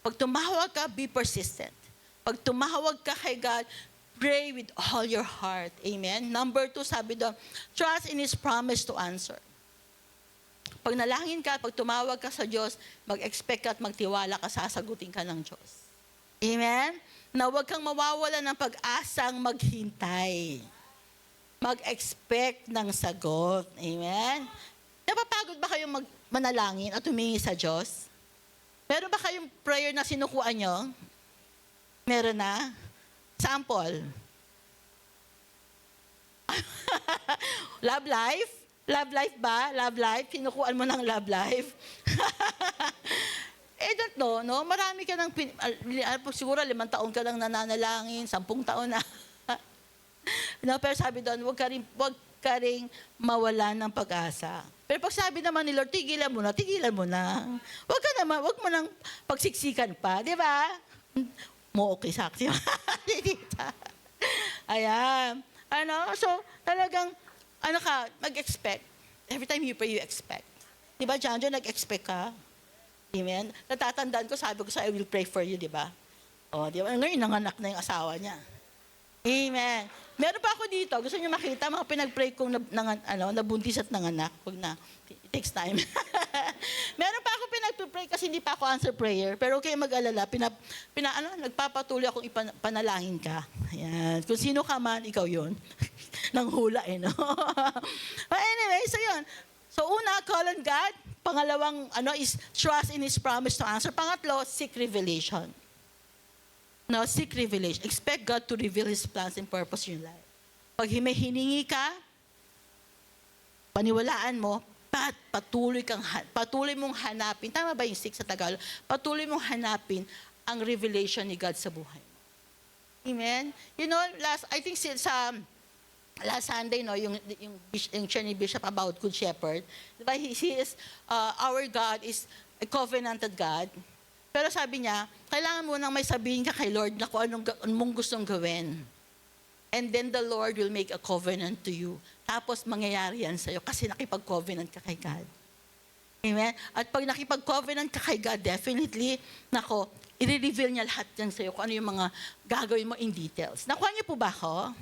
Pag tumawag ka, be persistent. Pag tumawag ka kay God, pray with all your heart. Amen? Number 2, sabi doon, trust in His promise to answer. Pag nalangin ka, pag tumawag ka sa Diyos, mag-expect ka at magtiwala ka, sasagutin ka ng Diyos. Amen? Na huwag kang mawawala ng pag-asang maghintay. Mag-expect ng sagot. Amen? Napapagod ba kayong manalangin at humingi sa Diyos? Meron ba kayong prayer na sinukuan nyo? Meron na? Sample. Love life? Love life ba? Love life? Sinukuan mo ng love life? don't know, no? Marami ka ng, siguro 5 taon ka lang nananalangin, 10 taon na. No, pero sabi doon, wag ka ring mawala ng pag-asa. Pero pag sabi naman ni Lord, tigilan mo na. Wag mo nang pagsiksikan pa, di ba? Mo okay sa akin. Ayan. So, talagang, mag-expect. Every time you pray, you expect. Di ba, John, nag-expect ka? Amen? Natatandaan ko, sabi ko I will pray for you, di ba? O, di ba? Ngayon, nanganak na yung asawa niya. Amen. Meron pa ako dito. Gusto niyo makita mga pinag-pray kong nabuntis at nanganak. Huwag na. It takes time. Meron pa ako pinag-pray kasi hindi pa ako answer prayer. Pero okay mag-alala. Nagpapatuloy akong ipanalangin ka. Ayan. Kung sino ka man, ikaw yun. Nang hula no? But anyway, so yun. So una, call on God. Pangalawang, is trust in His promise to answer. Pangatlo, seek revelation. No, seek revelation. Expect God to reveal His plans and purpose in your life. Pag may hiningi ka, paniwalaan mo, patuloy mong hanapin. Tama ba yung 6 sa Tagalog? Patuloy mong hanapin ang revelation ni God sa buhay mo. Amen? You know, I think sa last Sunday, no, yung share ni Bishop about Good Shepherd, diba, he is, our God is a covenanted God. Pero sabi niya, kailangan mo nang may sabihin ka kay Lord na kung anong mong gustong gawin. And then the Lord will make a covenant to you. Tapos mangyayari yan sa'yo kasi nakipag-covenant ka kay God. Amen? At pag nakipag-covenant ka kay God, definitely, i-reveal niya lahat yan sa'yo kung ano yung mga gagawin mo in details. Nakuha niyo po ba ako?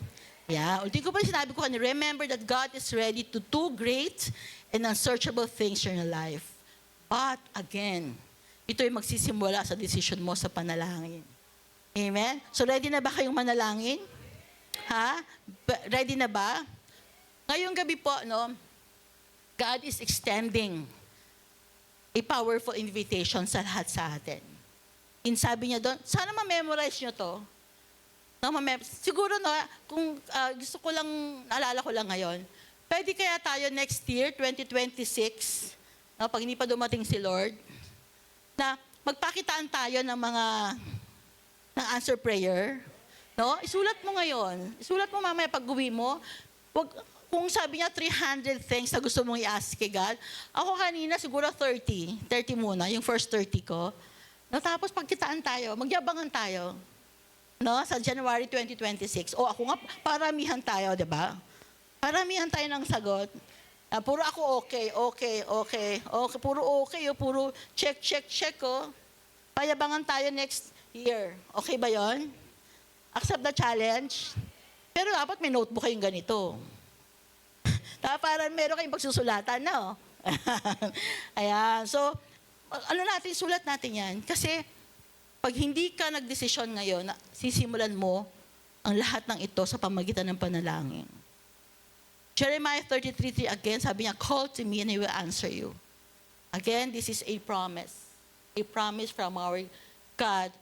Yeah. Ulitin ko pa yung sinabi ko kanina, remember that God is ready to do great and unsearchable things in your life. But again, ito ay magsisimula sa decision mo sa panalangin. Amen? So ready na ba kayong manalangin? Ha? Ready na ba? Ngayong gabi po, God is extending a powerful invitation sa lahat sa atin. Sabi niya doon, sana ma-memorize niyo to. Siguro, kung gusto ko lang, naalala ko lang ngayon, pwede kaya tayo next year, 2026, pag hindi pa dumating si Lord, na magpakitaan tayo ng ng answer prayer. No? Isulat mo ngayon. Isulat mo mamaya pag-uwi mo. Kung sabi niya 300 things na gusto mong i-ask kay God, ako kanina siguro 30 muna, yung first 30 ko. No, tapos pagkitaan tayo, magyabangan tayo. No? Sa January 2026. O ako nga, paramihan tayo, di ba? Paramihan tayo ng sagot. Puro ako okay. Puro okay, puro check, oh. Payabangan tayo next year. Okay ba yon? Accept the challenge. Pero dapat may notebook kayong ganito. Para meron kayong pagsusulatan, no? Ayan. So, sulat natin yan. Kasi, pag hindi ka nagdesisyon ngayon, sisimulan mo ang lahat ng ito sa pamagitan ng panalangin. Jeremiah 33:3 again, sabi niya, call to me and I will answer you. Again, this is a promise. A promise from our God,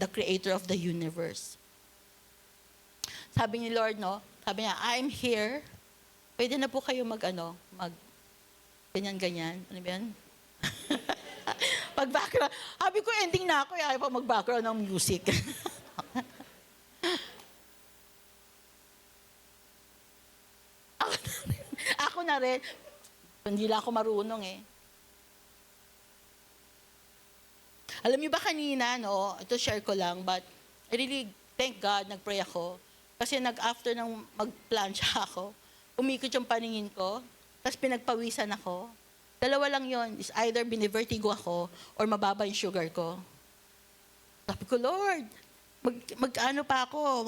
the creator of the universe. Sabi ni Lord, sabi niya, I'm here. Pwede na po kayo ganyan-ganyan. Ano ba yan? Pag-background. Sabi ko, ending na ako, ayaw pa mag-background ng music. Ako na rin. Hindi lang ako marunong eh. Alam niyo ba kanina, ito share ko lang, but I really thank God, nag-pray ako. Kasi after nang mag-plancha ako, umikot yung paningin ko, tapos pinagpawisan ako. Dalawa lang yon, is either binivertigo ako or mababa yung sugar ko. Sabi ko, Lord,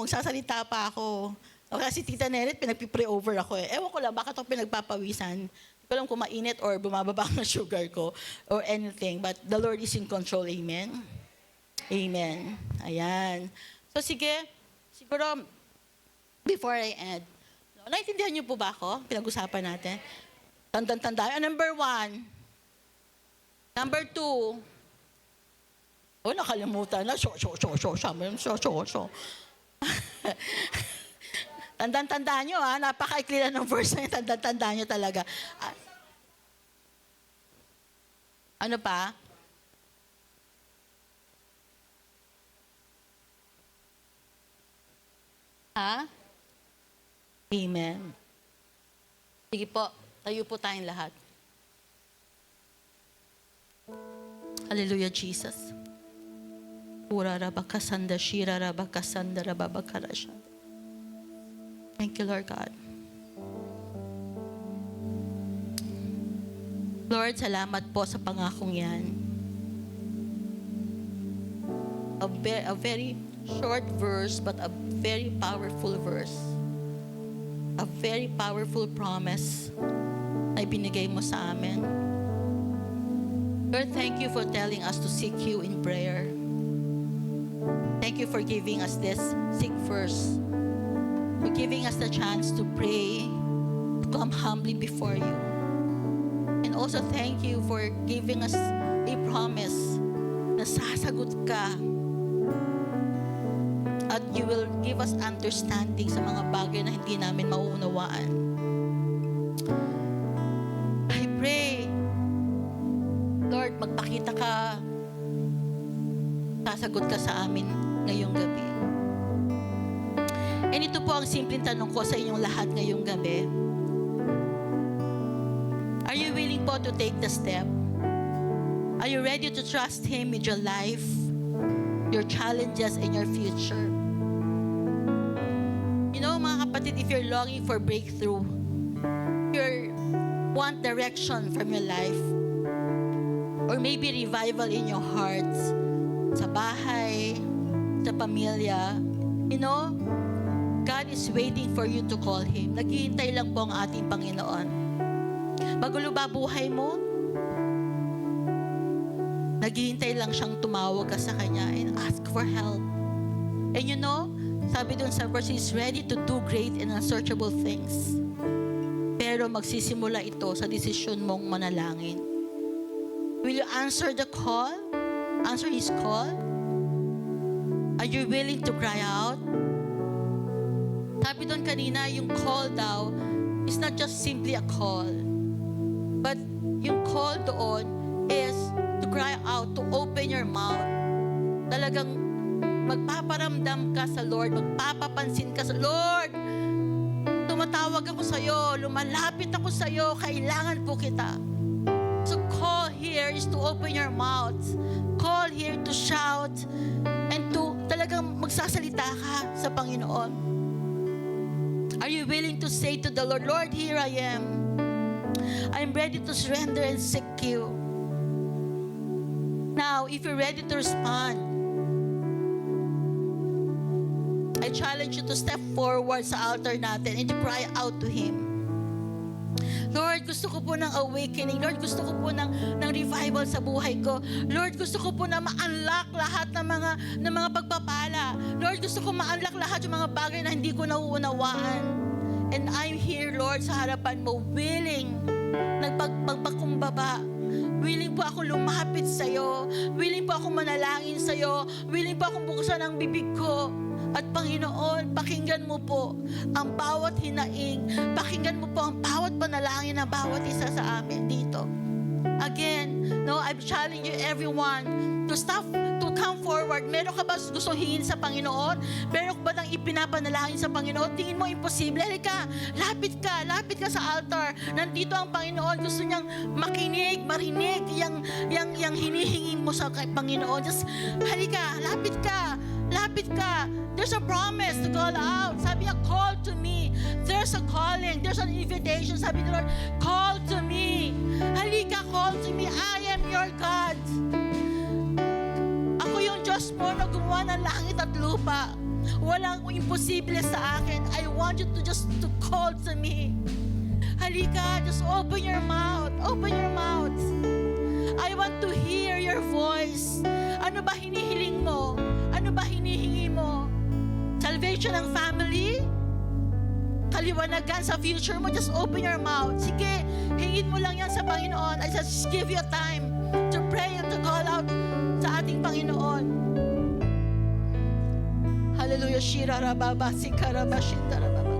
magsasalita pa ako. Kasi Tita Nenet, pinagpipray over ako eh. Ewan ko lang, bakit ako pinagpapawisan? Hindi ko lang kung mainit or bumababa ang sugar ko or anything. But the Lord is in control. Amen? Amen. Ayan. So sige, siguro, before I end, naintindihan niyo po ba ako? Pinag-usapan natin. Tandang-tanda. Number 1. Number 2. Nakalimutan na. Tandang-tandaan nyo, napaka-ikli lang ng verse na yun. Tandang-tandaan nyo talaga. Ano pa? Ha? Amen. Sige po, tayo po tayong lahat. Hallelujah, Jesus. Urarabakasanda, shirarabakasanda, rababakarasha. Thank you, Lord God. Lord, salamat po sa pangakong yan. A very short verse, but a very powerful verse. A very powerful promise na ibinigay mo sa amin. Lord, thank you for telling us to seek you in prayer. Thank you for giving us this seek first. For giving us the chance to pray, to come humbly before you. And also thank you for giving us a promise na sasagot ka at you will give us understanding sa mga bagay na hindi namin mauunawaan. I pray, Lord, magpakita ka, sasagot ka sa amin ngayong gabi. And ito po ang simpleng tanong ko sa inyong lahat ngayong gabi. Are you willing po to take the step? Are you ready to trust Him with your life, your challenges, and your future? You know, mga kapatid, if you're longing for breakthrough, if you want direction from your life, or maybe revival in your hearts, sa bahay, sa pamilya, you know, God is waiting for you to call Him. Naghihintay lang po ang ating Panginoon. Magulo ba buhay mo? Naghihintay lang siyang tumawag ka sa Kanya and ask for help. And you know, sabi dun sa verse, He's ready to do great and unsearchable things. Pero magsisimula ito sa desisyon mong manalangin. Will you answer the call? Answer His call? Are you willing to cry out? Sabi doon kanina, yung call daw is not just simply a call. But yung call doon is to cry out, to open your mouth. Talagang magpaparamdam ka sa Lord, magpapapansin ka sa Lord. Tumatawag ako sa iyo, lumalapit ako sa iyo, kailangan po kita. So call here is to open your mouth. Call here to shout and to talagang magsasalita ka sa Panginoon. Are you willing to say to the Lord, Lord, here I am. I'm ready to surrender and seek you. Now, if you're ready to respond, I challenge you to step forward sa altar natin and to cry out to Him. Lord, gusto ko po ng awakening. Lord, gusto ko po ng revival sa buhay ko. Lord, gusto ko po na ma-unlock lahat ng mga pagpapala. Lord, gusto ko ma-unlock lahat yung mga bagay na hindi ko nauunawaan. And I'm here, Lord, sa harapan mo, willing, nagpagpakumbaba. Willing po ako lumapit sa iyo. Willing po ako manalangin sa iyo. Willing po akong buksan ang bibig ko. At Panginoon, pakinggan mo po ang bawat hinaing. Pakinggan mo po ang bawat panalangin ng bawat isa sa amin dito. Again, no, I challenge you everyone to come forward. Meron ka ba gustong hingin sa Panginoon? Meron ka ba nang ipinapanalangin sa Panginoon? Tingin mo imposible? Halika, lapit ka sa altar. Nandito ang Panginoon. Gusto niyang makinig, marinig yang hinihingi mo sa Panginoon. Just halika, lapit ka. There's a promise to call out. Sabi niya, call to me. There's a calling. There's an invitation. Sabi ni Lord, call to me. Halika, call to me. I am your God. Ako yung Diyos mo na gumawa ng langit at lupa. Walang imposible sa akin. I want you to just to call to me. Halika, just open your mouth. Open your mouth. I want to hear your voice. Ano ba hinihiling mo? Ano ba hinihingi mo? Salvation ng family? Kaliwanagan sa future mo? Just open your mouth. Sige, hingin mo lang yan sa Panginoon. I just give you time to pray and to call out sa ating Panginoon. Hallelujah. Shira rababa, sikara bashinda rababa.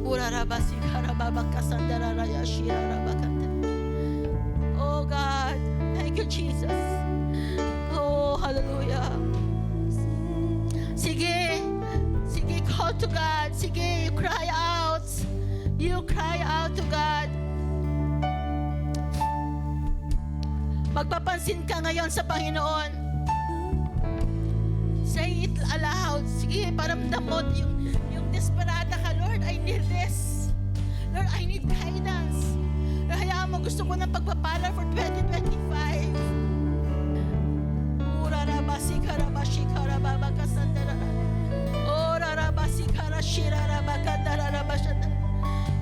Ura raba, sikara baba, kasandara raya, shira rabakanda. Oh God, thank you Jesus. Oh, hallelujah. Sige, call to God. Sige, you cry out. You cry out to God. Magpapansin ka ngayon sa Panginoon. Say it aloud. Sige, paramdam mo yung desperada ka. Lord, I need this. Lord, I need guidance. Lord, hayaan mo, gusto ko ng pagpapala for 2025.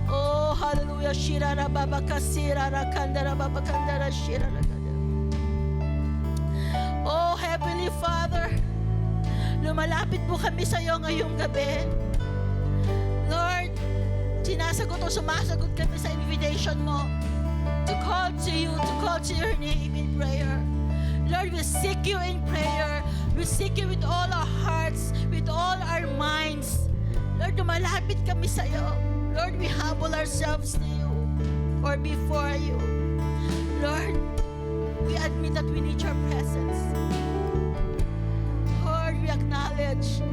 Oh, hallelujah. Oh, Heavenly Father, lumalapit po kami sa iyo ngayong gabi. Lord, sinasagot o sumasagot kami sa invitation mo to call to you, to call to your name in prayer. Lord, we seek you in prayer. We seek you with all our hearts, with all our minds. Lord, lumalapit kami sa iyo. Lord, we humble ourselves to you or before you. Lord, we admit that we need your presence. Lord, we acknowledge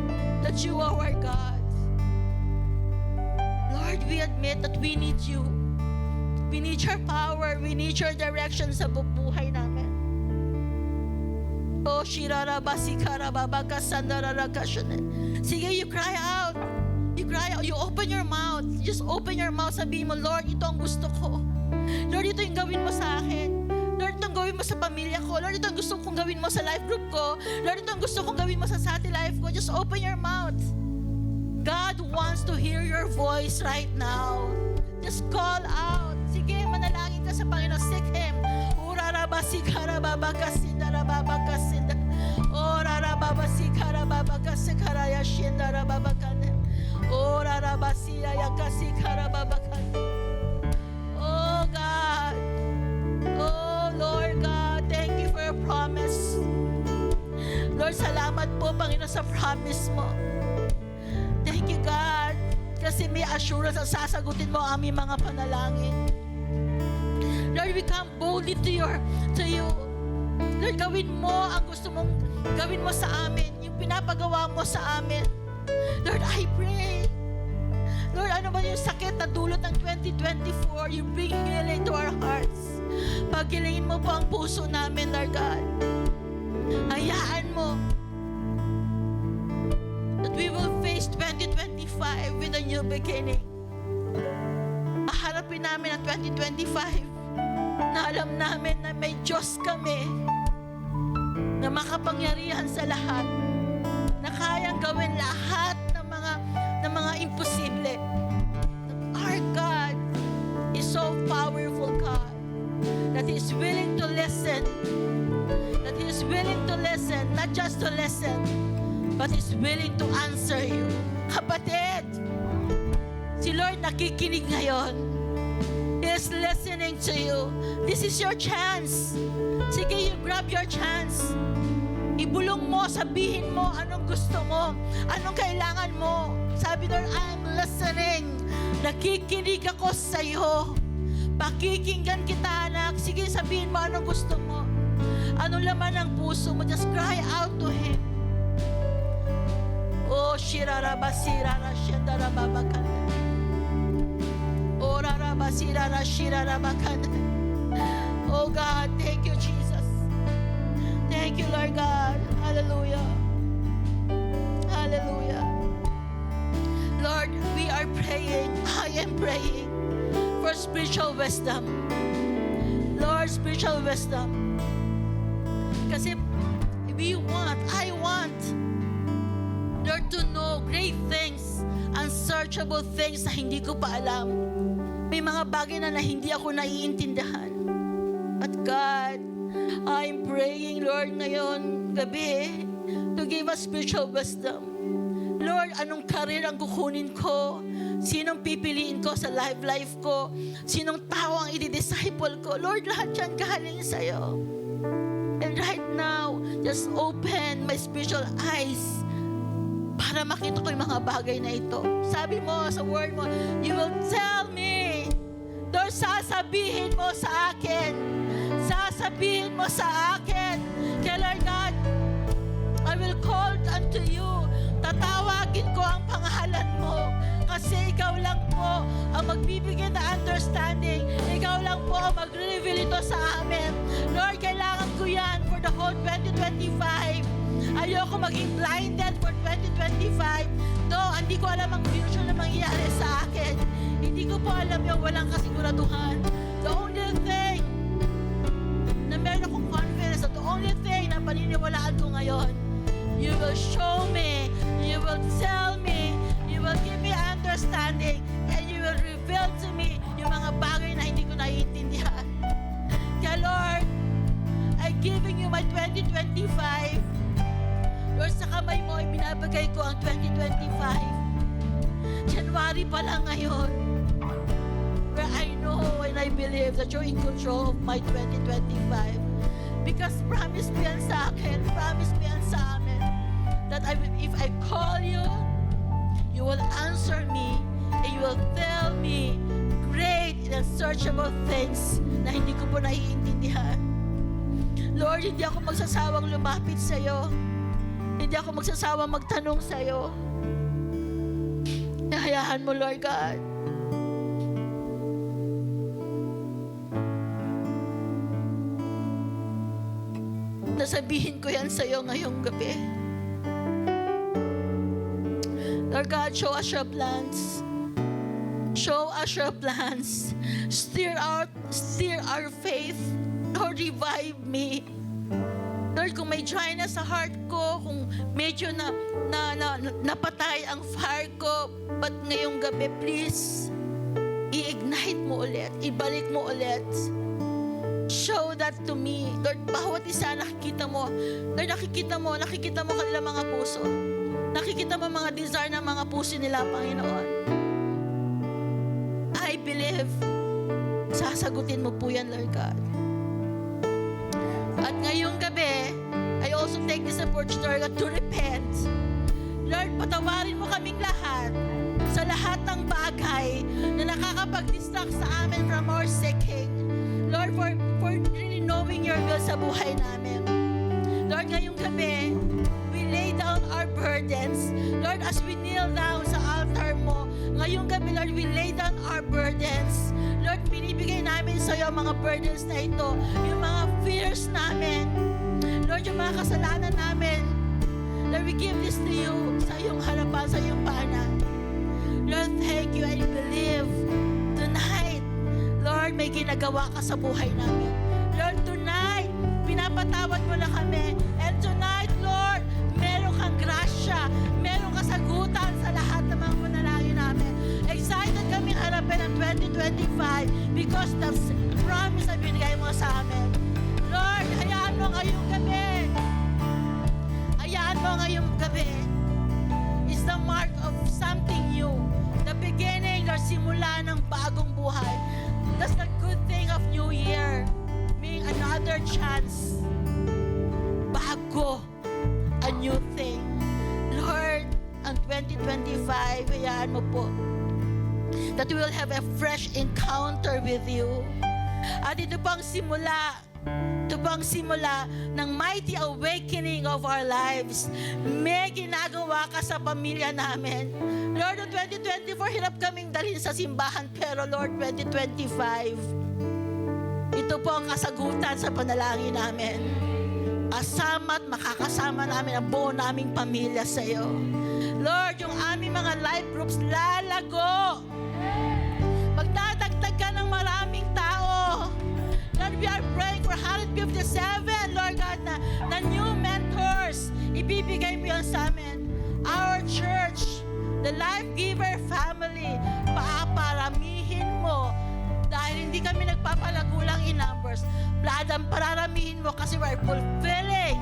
that you are our God. Lord, we admit that we need you. We need your power. We need your direction sa buhay namin. Oh, sige, you cry out. You cry out. You open your mouth. Just open your mouth. Sabihin mo, Lord, ito ang gusto ko. Lord, ito yung gawin mo sa akin. Lord, ito ang gawin mo sa pamilya ko. Lord, ito ang gusto kong gawin mo sa life group ko. Lord, ito ang gusto kong gawin mo sa Sati life ko. Just open your mouth. God wants to hear your voice right now. Just call out. Sige, manalangin ka sa Panginoon. Seek Him. Oh God. Oh Lord God, thank you for your promise. Lord, salamat po Panginoon sa promise mo. Thank you God, kasi may assurance na sasagutin mo ang aming mga panalangin. Lord, we come boldly to you. Lord, gawin mo ang gusto mong gawin mo sa amin, yung pinapagawa mo sa amin. Lord, I pray. Lord, ano ba yung sakit na dulot ng 2024? You bring healing to our hearts. Pagilingin mo po ang puso namin, Lord God. Hayaan mo that we will face 2025 with a new beginning. Maharapin namin ang 2025 na alam namin na may Diyos kami na makapangyarihan sa lahat, na kayang gawin lahat ng mga imposible. Our God is so powerful, God, that He is willing to listen. That He is willing to listen, not just to listen, but He's willing to answer you. Kapatid, si Lord nakikinig ngayon. He is listening to you. This is your chance. Sige, you grab your chance. Ibulong mo, sabihin mo anong gusto mo, anong kailangan mo. Sabi Lord, I'm listening. Nakikinig ako sa iyo. Pakikinggan kita, anak. Sige, sabihin mo anong gusto mo. Anong laman ng puso mo. Just cry out to Him. Oh, shirarabasirara, shendarababakanda. Oh, rarabasirara, shirarabakanda. Oh, God, thank you, Jesus. Thank you, Lord God. Hallelujah. Hallelujah. Lord, we are praying. I am praying for spiritual wisdom. Lord, spiritual wisdom. Kasi I want, Lord, to know great things, unsearchable things na hindi ko pa alam. May mga bagay na hindi ako naiintindihan. But God, I'm praying, Lord, ngayon gabi to give us spiritual wisdom. Lord, anong career ang kukunin ko? Sinong pipiliin ko sa life ko? Sinong tao ang i-disciple ko? Lord, lahat yan galing sa'yo. And right now, just open my spiritual eyes para makita ko yung mga bagay na ito. Sabi mo sa word mo, you will tell me. Lord, sasabihin mo sa akin. Sasabihin mo sa akin. Kaya Lord God, I will call unto you. Tatawagin ko ang pangalan ang magbibigay na understanding. Ikaw lang po ang mag-reveal ito sa amin. Lord, kailangan ko yan for the whole 2025. Ayoko maging blinded for 2025. Though, hindi ko alam ang future na mangyayari sa akin. Hindi ko po alam yung walang kasiguraduhan. The only thing na meron akong confidence, the only thing na paniniwalaan ko ngayon, you will show me, you will tell me, you will give me understanding, and you will reveal to me yung mga bagay na hindi ko naiintindihan. Kaya Lord, I'm giving you my 2025. Lord, sa kamay mo, ibinabagay ko ang 2025. January pa lang ngayon, where I know and I believe that you're in control of my 2025. Because promise mo yan sa akin, promise mo yan sa amin, that if I call you, you will answer me, and you will tell me great and unsearchable things na hindi ko po naiintindihan. Lord, hindi ako magsasawang lumapit sa iyo. Hindi ako magsasawang magtanong sa iyo. Hayaan mo, Lord God. Nasabihin ko yan sa iyo ngayong gabi. Lord God, show us your plans. Show us your plans. Steer our faith. Lord, revive me. Lord, kung may dryness sa heart ko, kung medyo napatay ang fire ko, but ngayong gabi, please, i-ignite mo ulit, ibalik mo ulit. Show that to me. Lord, bawat isa nakikita mo. Lord, nakikita mo kanilang mga puso. Nakikita mo mga desire ng mga puso nila, Panginoon. I believe, sasagutin mo po yan, Lord God. At ngayong gabi, I also take this opportunity, Lord God, to repent. Lord, patawarin mo kaming lahat sa lahat ng bagay na nakakapag-distract sa amin from our seeking. Lord, for really knowing your will sa buhay namin. Lord, ngayong gabi, we lay down our burdens. Lord, as we kneel down sa altar mo, ngayong gabi, Lord, we lay down our burdens. Lord, binibigay namin sa iyo mga burdens na ito, yung mga fears namin. Lord, yung mga kasalanan namin. Lord, we give this to you sa iyong harapan, sa iyong paanan. Lord, thank you. I believe tonight, Lord, may ginagawa ka sa buhay namin. Lord, tonight, pinapatawad mo na kami. And tonight, Lord, meron kang grasya, meron kasagutan sa lahat ng mga panalangin namin. Excited kami harapin ang 2025 because the promise na binigay mo sa amin. Lord, hayaan mo ngayong gabi. Hayaan mo ngayong gabi is the mark of something new. The beginning, Lord, simula ng bagong buhay. That's the good thing of New Year. Being another chance. Bago. A new thing. Lord, ang 2025, hayaan mo po that we will have a fresh encounter with you. At ito po ang simula. Ito po ang simula ng mighty awakening of our lives. May ginagawa ka sa pamilya namin. Lord, noong 2024, hirap kaming dalhin sa simbahan. Pero Lord, 2025, ito po ang kasagutan sa panalangin namin. Kasama at makakasama namin ang buo naming pamilya sa iyo. Lord, yung aming mga life groups lalago. Magdadagdag ka ng maraming tao. Lord, we are praying for 157, Lord God, na new mentors. Ibibigay mo yan sa amin. Our church, the Life Giver family, paparamihin mo. Dahil hindi kami nagpapalagulang in numbers. Bladang pararamihin mo kasi we are fulfilling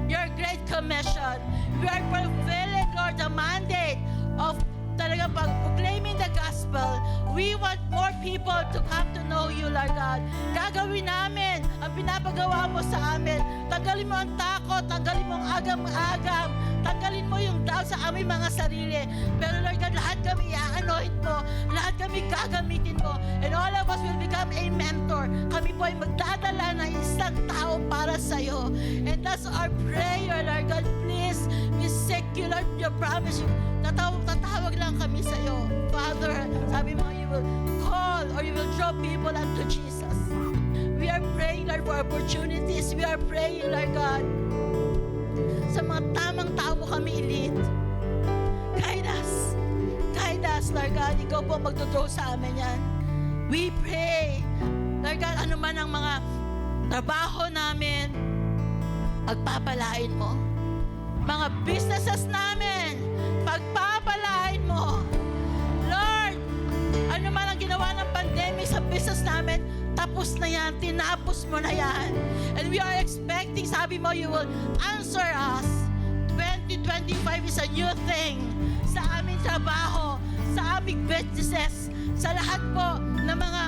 your great commission. We are fulfilling, Lord, the mandate of talagang proclaiming the gospel. We want more people to come to know you, Lord God. Gagawin namin ang pinapagawa mo sa amin. Tanggalin mo ang takot, tanggalin mo ang agam-agam, tanggalin mo yung doubt sa aming mga sarili. Pero Lord God, lahat kami i-anoint mo, lahat kami gagamitin mo, and all of us will become a mentor. Kami po ay magdadala ng isang tao para sa'yo. And that's our prayer, Lord God. Please, we is sick, you Lord, your promise, tatawag lang kami sa'yo. Father, sabi mo, you will call or you will draw people unto Jesus. We are praying, Lord, for opportunities. We are praying, Lord God, sa mga tamang tao mo kami elite. Guide us, Lord God. Ikaw po magtudraw sa amin yan. We pray, Lord God, ano man ang mga trabaho namin, pagpapalain mo. Mga businesses namin, pagpapalain mo. Lord, ano man ang ginawa ng pandemic sa business namin, tapos na yan, tinapos mo na yan. And we are expecting, sabi mo, you will answer us. 2025 is a new thing sa aming trabaho, sa aming businesses, sa lahat po ng mga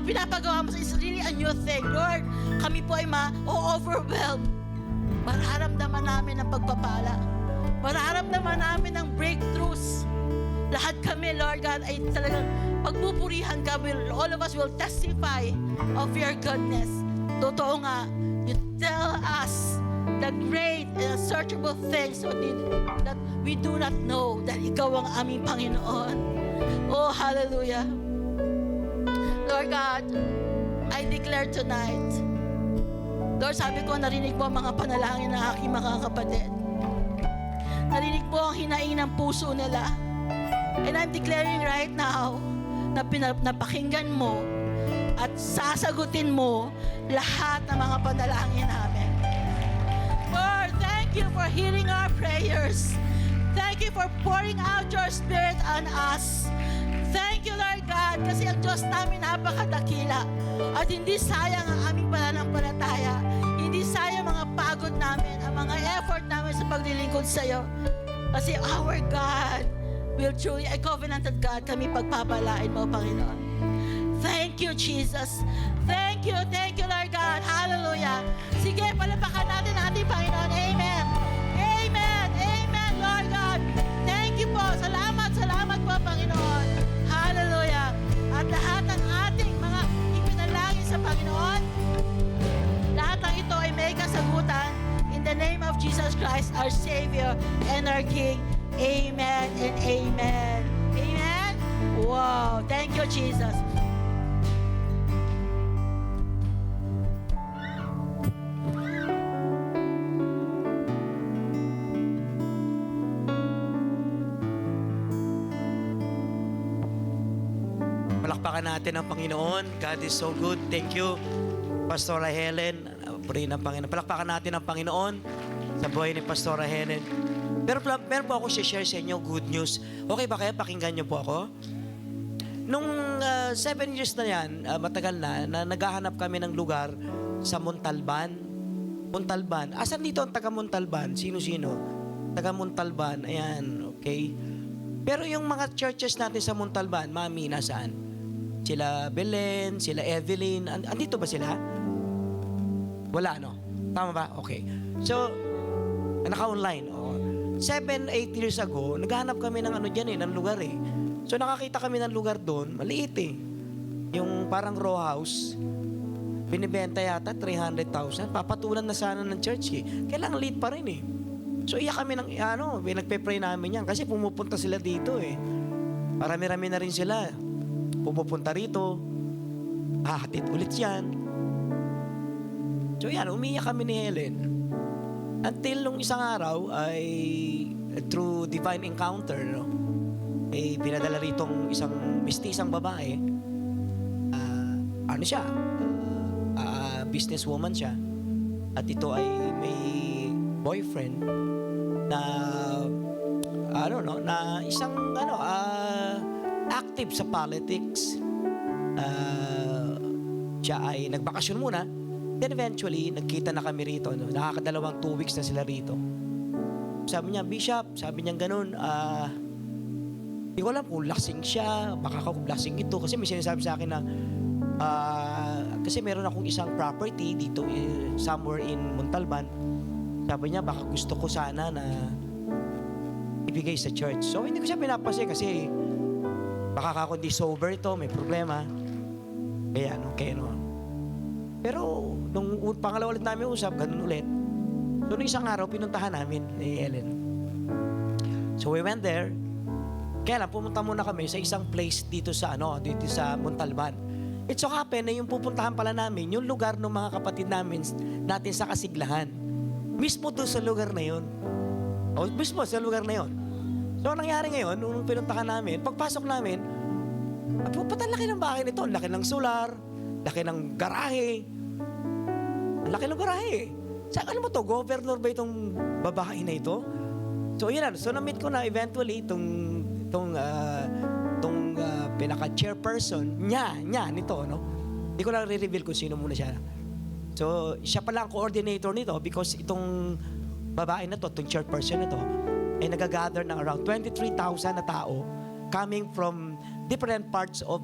pinapagawa mo. It's really a new thing. Lord, kami po ay ma-overwhelmed. Mararamdaman namin ang pagpapala. Mararamdaman namin ang breakthroughs. Lahat kami, Lord God, ay talagang pagpupurihan ka. All of us will testify of your goodness. Totoo nga, you tell us the great and unsearchable things that we do not know, that ikaw ang aming Panginoon. Oh, hallelujah. Lord God, I declare tonight, Lord, sabi ko, narinig po ang mga panalangin ng aking mga kapatid. Narinig po ang hinaing ng puso nila. And I'm declaring right now na napakinggan mo at sasagutin mo lahat ng mga panalangin namin. Lord, thank you for hearing our prayers. Thank you for pouring out your Spirit on us. Thank you, Lord God, kasi ang Diyos namin napakadakila at hindi sayang ang aming pananampalataya. Hindi sayang mga pagod namin, ang mga effort namin sa paglilingkod sa iyo. Kasi our God will truly, a covenanted God, kami pagpapalain mo, Panginoon. Thank you, Jesus. Thank you, Lord God. Hallelujah. Sige, palapakan natin ating Panginoon. Amen. Amen. Amen, Lord God. Thank you po. Salamat po, Panginoon. Hallelujah. At lahat ng ating mga ipinalangin sa Panginoon, lahat ng ito ay may kasagutan in the name of Jesus Christ, our Savior and our King. Amen and amen. Amen? Wow. Thank you, Jesus. Palakpakan natin ang Panginoon. God is so good. Thank you, Pastora Helen. Purihin ang Panginoon. Palakpakan natin ang Panginoon sa buhay ni Pastora Helen. Pero meron po ako share sa inyo good news. Okay ba kaya pakinggan niyo po ako? Nung 7 years na yan, matagal na naghahanap kami ng lugar sa Montalban. Montalban. Asan dito ang taga Montalban? Sino-sino? Taga Montalban. Ayan, okay. Pero yung mga churches natin sa Montalban, Mami, nasaan? Sila Belen, sila Evelyn. Andito ba sila? Wala, no? Tama ba? Okay. So, naka-online. 7-8 years ago, naghahanap kami ng ng lugar eh. So, nakakita kami ng lugar doon, maliit eh. Yung parang row house, binibenta yata 300,000. Papatulan na sana ng church eh. Kailangan liit pa rin eh. So, iyak kami ng, nagpe-pray namin yan kasi pumupunta sila dito eh. Marami-rami na rin sila. Pumupunta rito. Hahatid ulit yan. So, yan, umiyak kami ni Helen. Until nung isang araw ay through divine encounter, no? Eh, pinadala ritong isang mistisang babae. Siya? Businesswoman siya. At ito ay may boyfriend na na isang active sa politics. Siya ay nagbakasyon muna. Then eventually, nagkita na kami rito. No? Nakakadalawang 2 weeks na sila rito. Sabi niya, Bishop, sabi niya ganun, hindi ko alam kung lasing siya, baka kung lasing ito. Kasi may sinasabi sa akin na, kasi meron akong isang property dito, somewhere in Montalban. Sabi niya, baka gusto ko sana na ibigay sa church. So, hindi ko siya pinapasay kasi baka kundi sober ito, may problema. Kaya, okay, no? Pero, nung pangalawa ulit namin usap, ganun ulit. So, nung isang araw, pinuntahan namin ni Helen. So we went there. Kaya lang, pumunta muna kami sa isang place dito sa Montalban. It so happen na yung pupuntahan pala namin, yung lugar ng mga kapatid natin sa Kasiglahan. Mismo doon sa lugar na yun. O, mismo sa lugar na yun. So, ang nangyari ngayon, nung pinuntahan namin, pagpasok namin, ba't ang laki ng bahay nito? Ang laki ng solar, laki ng garahe. Ang laki ng garahe. Sa, alam mo to, governor ba itong babae na ito? So, yun na. So, na-meet ko na eventually itong pinaka-chairperson niya nito, no? Hindi ko lang re-reveal kung sino muna siya. So, siya pala ang coordinator nito because itong babae na to, itong chairperson na to, ay nagagather ng around 23,000 na tao coming from different parts of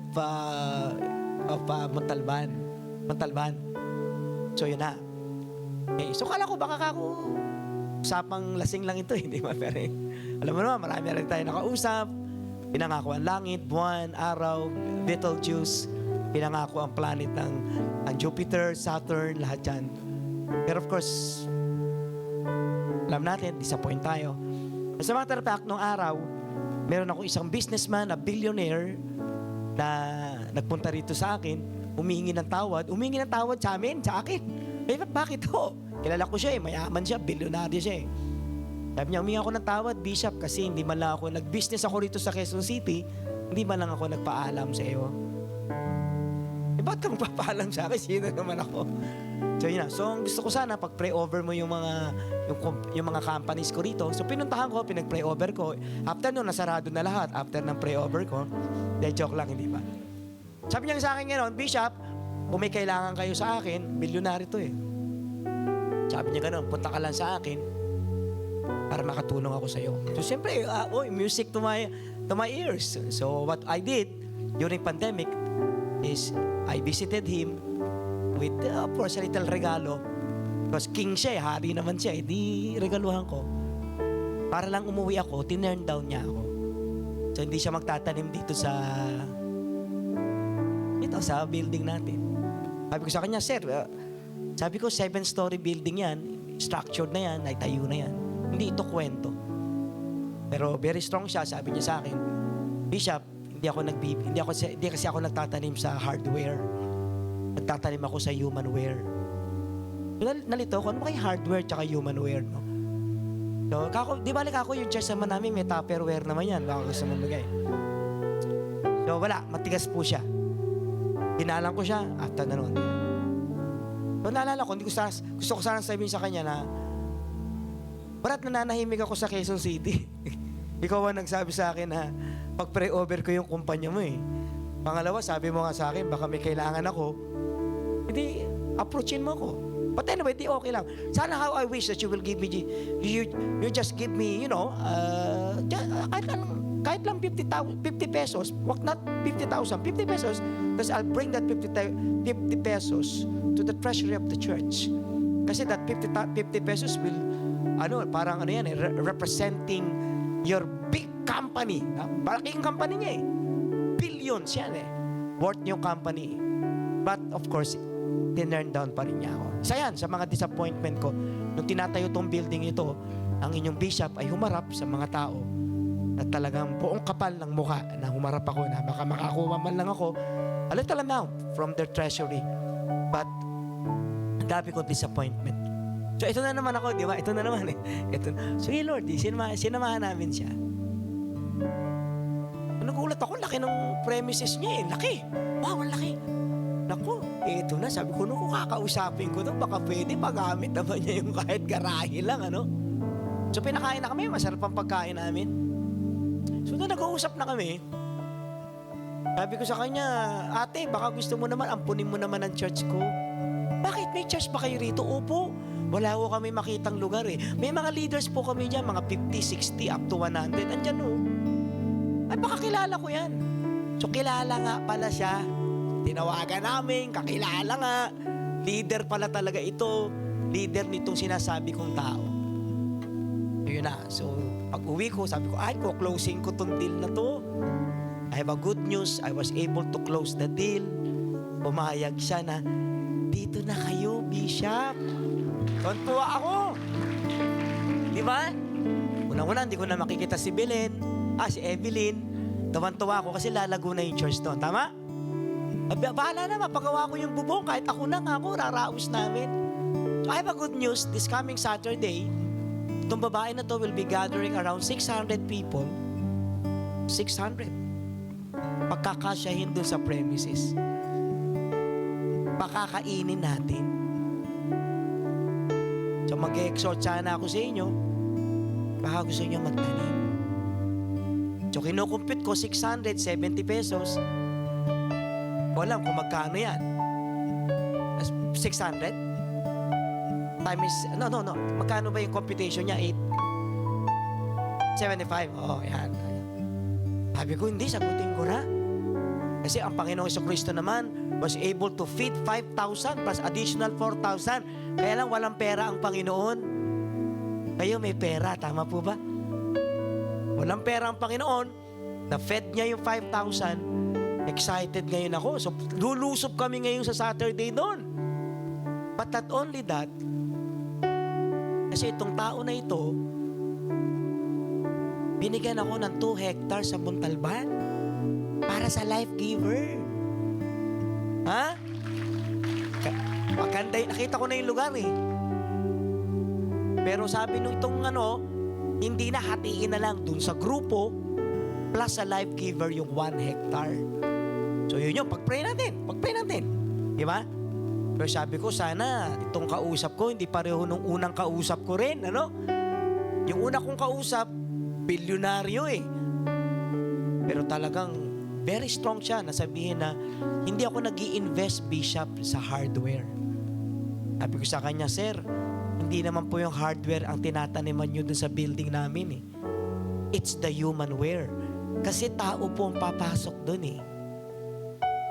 Montalban. So, yun na. Okay. So, kala ko baka ako usapang lasing lang ito, hindi ba? Pero, alam mo naman, marami rin tayo nakausap. Pinangako ang langit, buwan, araw, Betelgeuse. Pinangako ang planet ng Jupiter, Saturn, lahat yan. Pero of course, alam natin, disappoint tayo. As a matter of fact, nung araw, meron ako isang businessman, na billionaire, na nagpunta rito sa akin, humingi ng tawad sa amin, sa akin. Eh, bakit ho? Kilala ko siya mayaman siya, bilyonaryo siya Sabi niya, humingi ako ng tawad, Bishop, kasi hindi man lang ako, nag-business ako rito sa Quezon City, hindi man lang ako nagpaalam sa iyo. Eh, ba't ka magpapaalam sa akin? Sino naman ako? So, yun na. So, gusto ko sana, pag-pray over mo yung mga companies ko rito. So, pinuntahan ko, pinag-pray over ko. After nun, nasarado na lahat. After ng pray over ko, dahil joke lang, hindi ba? Sabi niya sa akin ngayon, Bishop, kung may kailangan kayo sa akin, bilyonary to Sabi niya gano'n, punta ka lang sa akin, para makatulong ako sa iyo. So, siyempre, music to my ears. So, what I did during pandemic is I visited him with, of course, a little regalo. Because king siya, hari naman siya. Di regaluhan ko. Para lang umuwi ako, tinurn down niya ako. So, hindi siya magtatanim dito sa building natin. Sabi ko sa kanya, sir, sabi ko, 7-story building yan, structured na yan, tayo na yan. Hindi ito kwento. Pero very strong siya, sabi niya sa akin, Bishop, hindi kasi ako nagtatanim sa hardware. Nagtatanim ako sa humanware. Nalito ko, ano ba kayo hardware tsaka humanware, no? So, di balik ako yung church naman namin, may tupperware naman yan, baka gusto mong bigay. So, wala, matigas po siya. Binalang ko siya, after na noon. So, naalala ko, gusto ko sana sabihin sa kanya na, barat nananahimik ako sa Quezon City. Ikaw ang nagsabi sa akin na pag-pray over ko yung kumpanya mo Pangalawa, sabi mo nga sa akin, baka may kailangan ako. Hindi, approachin mo ako. But anyway, di okay lang. Sana how I wish that you will give me, you just give me, kahit lang 50 pesos, wag not 50,000, 50 pesos, because I'll bring that 50 pesos to the treasury of the church. Kasi that 50 pesos will representing your big company. Malaking company niya Billions yan worth yung company. But of course, tinurn down pa rin niya ako. Isa yan sa mga disappointment ko. Nung tinatayo tong building ito, ang inyong bishop ay humarap sa mga tao na talagang buong kapal ng mukha na humarap ako na baka makakuha man lang ako a little amount from their treasury. But ang dami kong disappointment. So, ito na naman ako, di ba? Ito na naman Ito. So, Lord, sinamahan namin siya. Nagulat ako, laki ng premises niya Laki. Wow, ang laki. Naku, ito na. Sabi ko, kung kakausapin ko baka pwede magamit naman niya yung kahit garahe lang, So, pinakain na kami. Masarap ang pagkain namin. So, nag-uusap na kami. Sabi ko sa kanya, ate, baka gusto mo naman, ampunin mo naman ang church ko. Bakit? May church ba kayo rito? Opo. Wala ko kami makitang lugar May mga leaders po kami dyan, mga 50, 60, up to 100. Andyan Ay, baka kilala ko yan. So, kilala nga pala siya. Tinawagan namin, kakilala nga. Leader pala talaga ito. Leader nitong sinasabi kong tao. Yun na. So, pag uwi ko, sabi ko, closing ko tong deal na to. I have a good news. I was able to close the deal. Pumayag siya na, dito na kayo, Bishop. Tuntua ako. Di ba? Una-una, hindi ko na makikita si si Evelyn. Tawan-tuwa ako kasi lalago na yung church doon. Tama? Bahala na, mapagawa ko yung bubong. Kahit ako lang ako, raraos namin. So I have a good news. This coming Saturday, itong babae na to will be gathering around 600 people. 600. Pagkakasyahin doon sa premises. Pakakainin natin. So mag-exhort sana ako sa inyo. Baka gusto nyo magtanim. So kinukumpit ko 670 pesos. Walang kung magkano yan. 600? Time is, no. Magkano ba yung computation niya? 875. Oh, yan. Sabi ko, hindi, sagutin ko na. Kasi ang Panginoong Jesucristo naman was able to feed 5,000 plus additional 4,000. Kaya lang walang pera ang Panginoon. Kayo may pera, tama po ba? Walang pera ang Panginoon. Na-fed niya yung 5,000. Excited ngayon ako. So, lulusob kami ngayon sa Saturday doon. But not only that, kasi itong tao na ito, binigyan ako ng 2 hectares sa Montalban para sa life giver. Ha? Maganda, nakita ko na yung lugar eh. Pero sabi nung itong hindi na hatiin na lang dun sa grupo plus sa life giver yung 1 hectare. So yun yung pag-pray natin. Di ba? Pero sabi ko sana itong kausap ko hindi pareho nung unang kausap ko rin. Yung una kong kausap, bilyonaryo eh. Pero talagang very strong siya na sabihin na hindi ako nag-i-invest, Bishop, sa hardware. Sabi ko sa kanya, Sir, hindi naman po yung hardware ang tinataniman nyo dun sa building namin eh. It's the human wear. Kasi tao po ang papasok dun eh.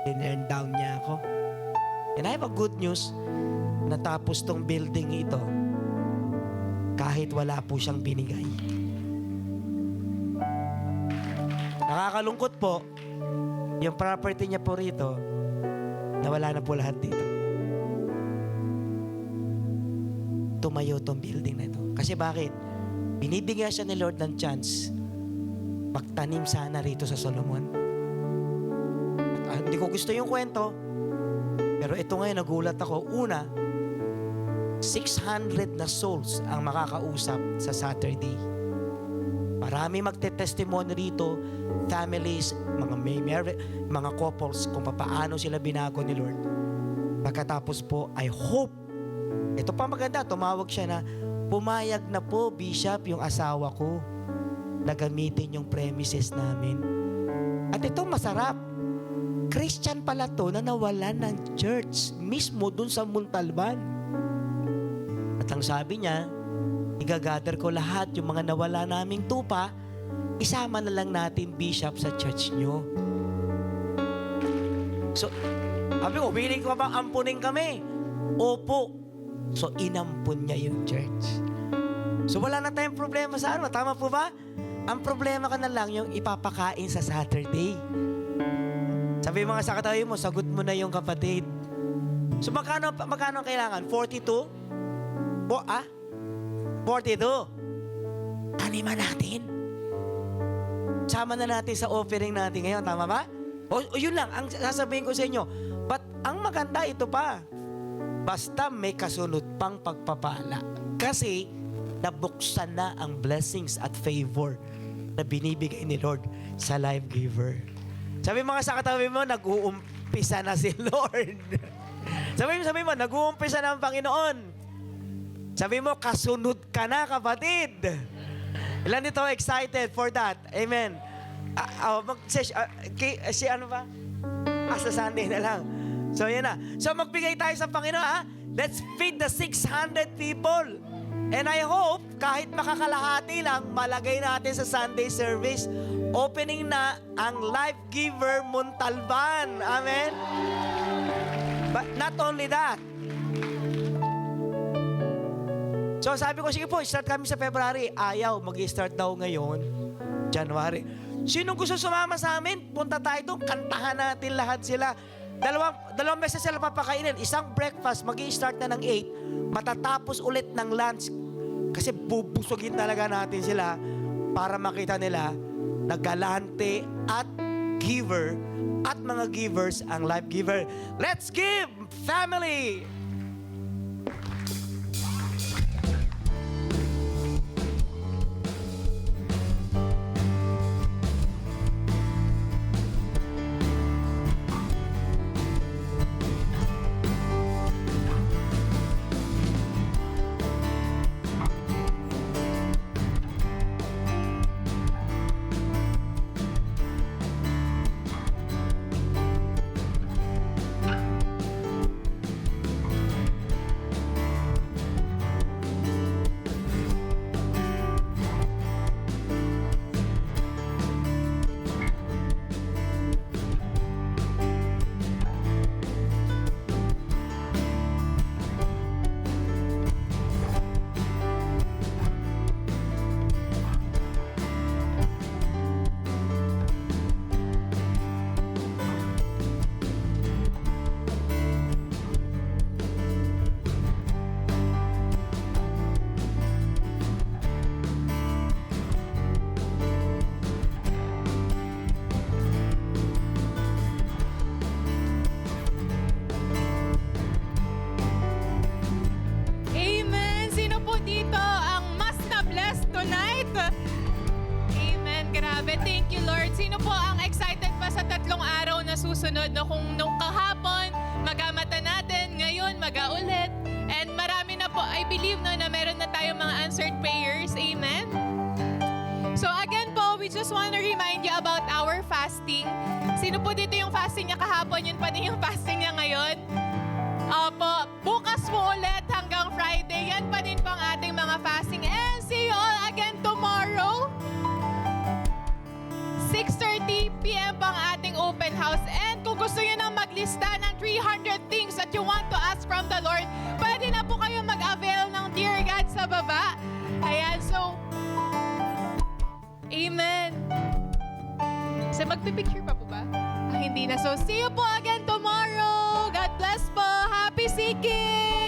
Tinurn down niya ako. And I have a good news. Natapos tong building ito kahit wala po siyang binigay. Nakakalungkot po, yung property niya po rito, nawala na po lahat dito. Tumayo tong building na ito. Kasi bakit? Binibigyan siya ni Lord ng chance magtanim sana rito sa Solomon. At, hindi ko gusto yung kwento, pero ito ngayon nagulat ako. Una, 600 na souls ang makakausap sa Saturday. Marami magte-testimony rito, families, mga couples, kung paano sila binago ni Lord. Pagkatapos po, I hope, ito pa maganda, tumawag siya na, pumayag na po, Bishop, yung asawa ko na gamitin yung premises namin. At ito masarap. Christian pala to na nawalan ng church mismo dun sa Montalban. At ang sabi niya, igagather ko lahat yung mga nawala naming tupa, isama na lang natin, Bishop, sa church nyo. So, sabi ko, willing ko ba ampunin kami? Opo. So, inampun niya yung church. So, wala na tayong problema sa tama po ba? Ang problema ka na lang yung ipapakain sa Saturday. Sabi mga sa katabi mo, sagot mo na yung kapatid. So, magkano ang kailangan? 42? 42. Taniman natin. Sama na natin sa offering natin ngayon. Tama ba? O yun lang, ang sasabihin ko sa inyo. But ang maganda ito pa. Basta may kasunod pang pagpapala. Kasi nabuksan na ang blessings at favor na binibigay ni Lord sa life giver. Sabi mga sa katabi mo, nag-uumpisa na si Lord. sabi mo, nag-uumpisa na ang Panginoon. Sabi mo, kasunod ka na, kapatid. Ilan dito excited for that? Amen. Sa Sunday na lang. So, yan na. So, magbigay tayo sa Panginoon, ha? Let's feed the 600 people. And I hope, kahit makakalahati lang, malagay natin sa Sunday service. Opening na ang Life Giver Montalban. Amen? But not only that. So sabi ko, sige po, start kami sa February. Ayaw, mag-start daw ngayon, January. Sino gusto sumama sa amin? Punta tayo doon, kantahan natin lahat sila. Dalawang beses sila papakainin. Isang breakfast, mag-i-start na ng 8. Matatapos ulit ng lunch. Kasi bubusugin talaga natin sila. para makita nila na galante at giver at mga givers ang life giver. Let's give, family! Amen. Sino po dito ang mas na-blessed tonight? Amen. Grabe. Thank you, Lord. Sino po ang excited pa sa 3 araw na susunod? No? Kung nung kahapon, magamata natin. Ngayon, maga-ulit. And marami na po, I believe no, na meron na tayong mga answered prayers. Amen. So again po, we just want to remind you about our fasting. Sino po dito yung fasting niya kahapon? Yun pa din yung fasting niya ngayon? Opo, bukas po ulit hanggang Friday. Yan pa din po ang ating mga fasting. And see you all again tomorrow. 6:30 p.m. po ang ating open house. And kung gusto nyo nang maglista ng 300 things that you want to ask from the Lord, pwede na po kayo mag-avail ng Dear God sa baba. Ayan, so, amen. So, magpipicture pa po ba? Hindi na. So, see you po again tomorrow. God bless po. Happy seeking!